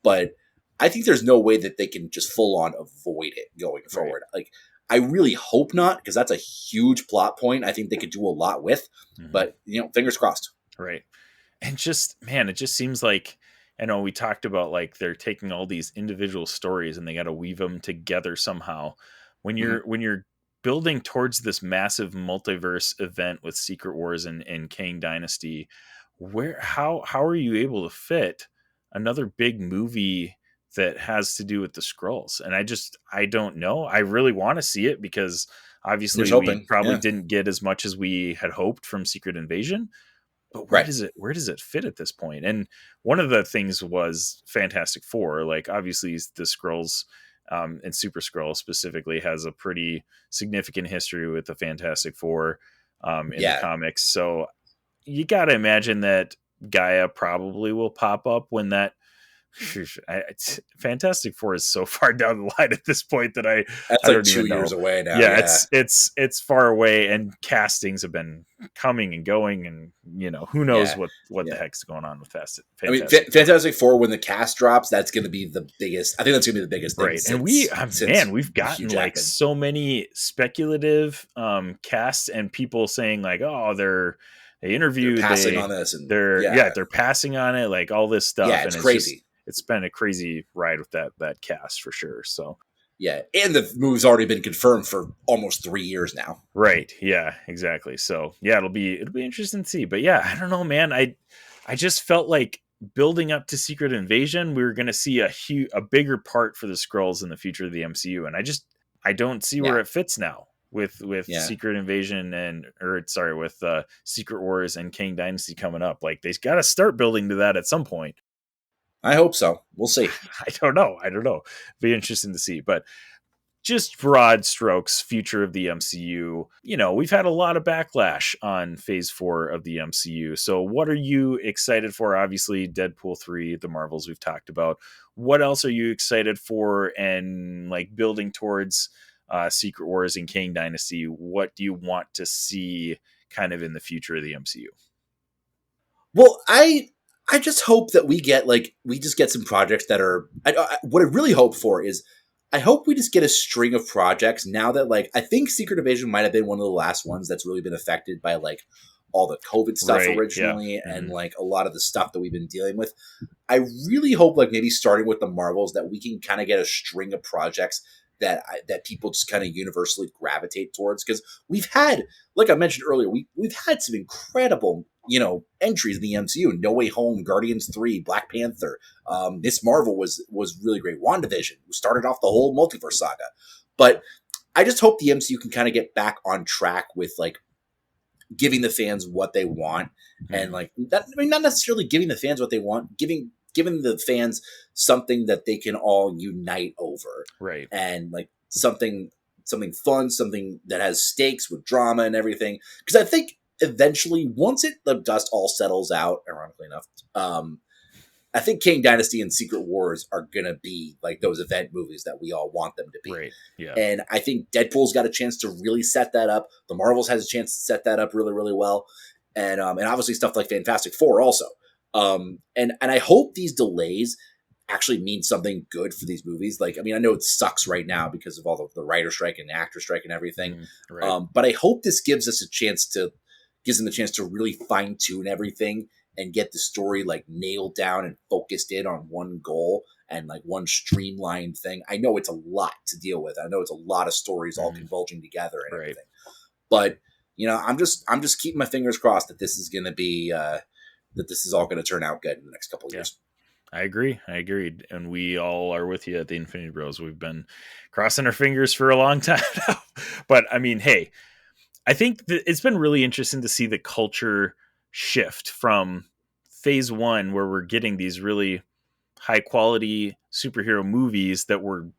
But I think there's no way that they can just full on avoid it going forward. Right. Like, I really hope not, because that's a huge plot point I think they could do a lot with. But, fingers crossed. Right. And just, man, it just seems like, we talked about like they're taking all these individual stories and they got to weave them together somehow. When you're building towards this massive multiverse event with Secret Wars and Kang Dynasty, how are you able to fit another big movie that has to do with the Skrulls? And I don't know. I really want to see it, because obviously we probably didn't get as much as we had hoped from Secret Invasion, but where does it fit at this point? And one of the things was Fantastic Four. Like, obviously the Skrulls, and Super Skrull specifically, has a pretty significant history with the Fantastic Four in the comics. So you got to imagine that Gaia probably will pop up when that Fantastic Four is so far down the line at this point that that's I like 2 years away now. Yeah, it's far away, and castings have been coming and going, and who knows what the heck's going on with Fantastic Four. When the cast drops, that's going to be the biggest. I think that's going to be the biggest thing. Right, and we've gotten like so many speculative casts and people saying like, oh, they interviewed, they're passing on this, and they're passing on it, like all this stuff. Yeah, it's crazy. It's been a crazy ride with that cast for sure. So yeah, and the movie's already been confirmed for almost 3 years now. Right. Yeah, exactly. So yeah, it'll be interesting to see. But yeah, I don't know, man. I just felt like building up to Secret Invasion, we were going to see a bigger part for the Skrulls in the future of the MCU, and I don't see where it fits now with Secret Invasion with Secret Wars and Kang Dynasty coming up. Like, they got to start building to that at some point. I hope so. We'll see. I don't know. Be interesting to see. But just broad strokes, future of the MCU. We've had a lot of backlash on Phase 4 of the MCU. So what are you excited for? Obviously, Deadpool 3, the Marvels we've talked about. What else are you excited for? And like building towards Secret Wars and Kang Dynasty, what do you want to see kind of in the future of the MCU? Well, I just hope that we just get some projects that are, what I really hope for is, I hope we just get a string of projects now that, like, I think Secret Invasion might have been one of the last ones that's really been affected by like all the COVID stuff originally, and like a lot of the stuff that we've been dealing with. I really hope, like, maybe starting with the Marvels, that we can kind of get a string of projects that people just kind of universally gravitate towards, because we've had, like I mentioned earlier, we've had some incredible entries in the MCU. No Way Home, Guardians 3, Black Panther, Miss Marvel was really great. WandaVision, who started off the whole multiverse saga. But I just hope the MCU can kind of get back on track with like giving the fans what they want, and like that. I mean, not necessarily giving the fans what they want, giving giving the fans something that they can all unite over, Right. and like something fun, something that has stakes with drama and everything. Because I think eventually, once the dust all settles out, ironically enough, I think King Dynasty and Secret Wars are gonna be like those event movies that we all want them to be. Right. Yeah. And I think Deadpool's got a chance to really set that up. The Marvels has a chance to set that up really, really well. And obviously stuff like Fantastic Four also. And I hope these delays actually mean something good for these movies. Like, I mean, I know it sucks right now because of all the writer strike and the actor strike and everything. Right. But I hope this gives them a chance to really fine tune everything and get the story like nailed down and focused in on one goal and like one streamlined thing. I know it's a lot to deal with. I know it's a lot of stories all converging together and everything. But I'm just keeping my fingers crossed that this is going to be that this is all going to turn out good in the next couple of years. I agree. And we all are with you at the Infinity Bros. We've been crossing our fingers for a long time now. But I mean, hey, I think it's been really interesting to see the culture shift from phase 1, where we're getting these really high quality superhero movies that were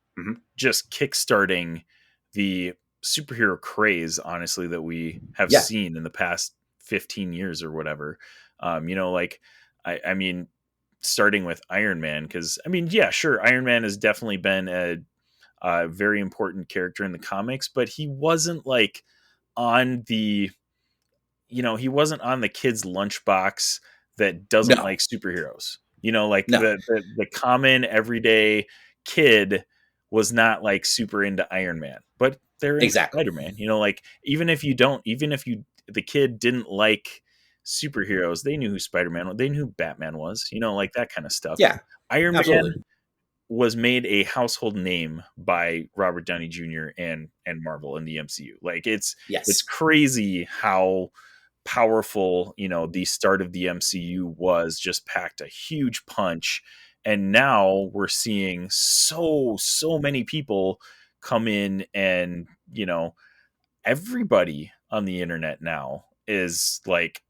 just kickstarting the superhero craze, honestly, that we have seen in the past 15 years or whatever. I mean, starting with Iron Man, because I mean, yeah, sure, Iron Man has definitely been a very important character in the comics, but he wasn't like on the, he wasn't on the kid's lunchbox that doesn't like superheroes. The common everyday kid was not like super into Iron Man, but they're into Spider-Man. Even if the kid didn't like superheroes, they knew who Spider-Man was, they knew who Batman was, like that kind of stuff. Yeah. Iron absolutely. Man was made a household name by Robert Downey Jr. and Marvel in the MCU. Like it's crazy how powerful, the start of the MCU was. Just packed a huge punch. And now we're seeing so many people come in, and, everybody on the internet now is like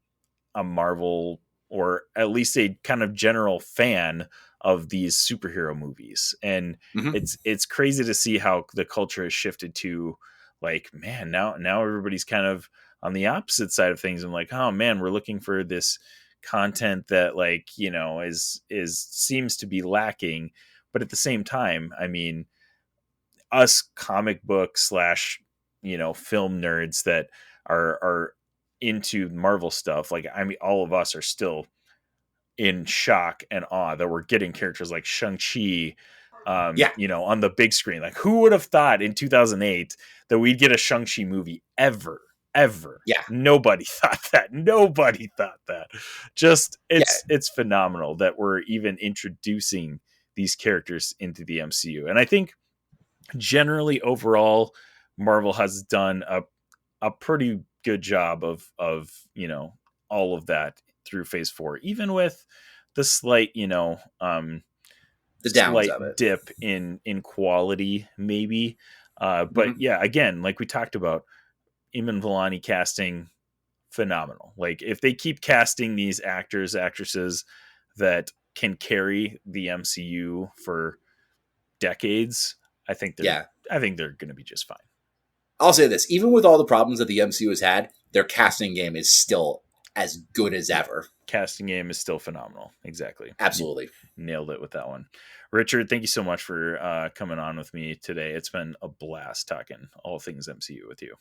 a Marvel, or at least a kind of general fan of these superhero movies. And it's crazy to see how the culture has shifted to like, man, now everybody's kind of on the opposite side of things. And like, oh man, we're looking for this content that like, is seems to be lacking. But at the same time, I mean, us comic book / film nerds that are into Marvel stuff, like, I mean, all of us are still in shock and awe that we're getting characters like Shang-Chi, on the big screen. Like, who would have thought in 2008 that we'd get a Shang-Chi movie ever? Yeah. Nobody thought that. Just, it's phenomenal that we're even introducing these characters into the MCU. And I think generally overall, Marvel has done a pretty good job of all of that through phase 4, even with the slight, the downs of it, dip in quality, maybe. But yeah, again, like we talked about, Iman Vellani casting, phenomenal. Like, if they keep casting these actresses that can carry the MCU for decades, I think they're going to be just fine. I'll say this, even with all the problems that the MCU has had, their casting game is still as good as ever. Casting game is still phenomenal. Exactly. Absolutely. You nailed it with that one. Richard, thank you so much for coming on with me today. It's been a blast talking all things MCU with you.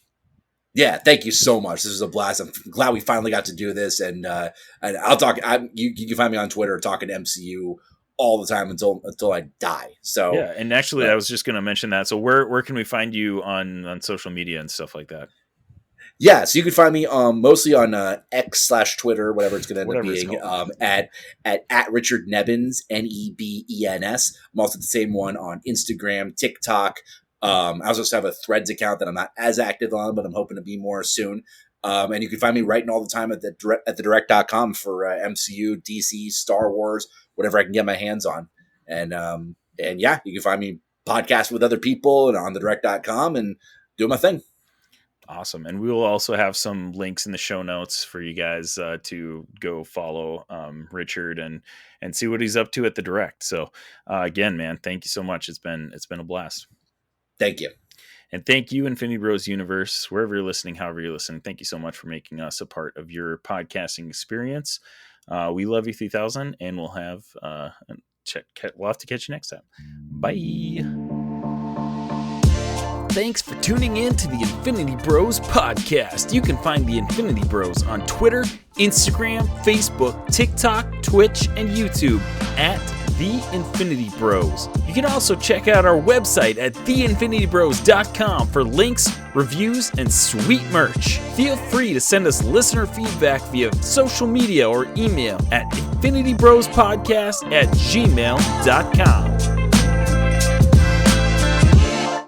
Yeah, thank you so much. This was a blast. I'm glad we finally got to do this, and I'll talk. You can find me on Twitter talking MCU all the time until I die. So yeah, and actually, I was just going to mention that. So where can we find you on social media and stuff like that? Yeah, so you can find me mostly on X / Twitter, whatever it's going to end up being, at Richard Nebens, Nebens. I'm also the same one on Instagram, TikTok. I also have a Threads account that I'm not as active on, but I'm hoping to be more soon. And you can find me writing all the time at the direct.com for MCU, DC, Star Wars, whatever I can get my hands on. And yeah, you can find me podcast with other people and on the direct.com and do my thing. Awesome. And we will also have some links in the show notes for you guys to go follow Richard and see what he's up to at the Direct. So again, man, thank you so much. It's been a blast. Thank you. And thank you, Infinity Bros Universe, wherever you're listening, however you're listening. Thank you so much for making us a part of your podcasting experience. We love you 3000, and we'll have to catch you next time. Bye. Thanks for tuning in to the Infinity Bros podcast. You can find the Infinity Bros on Twitter, Instagram, Facebook, TikTok, Twitch, and YouTube at The Infinity Bros. You can also check out our website at theinfinitybros.com for links, reviews, and sweet merch. Feel free to send us listener feedback via social media or email at infinitybrospodcast@gmail.com.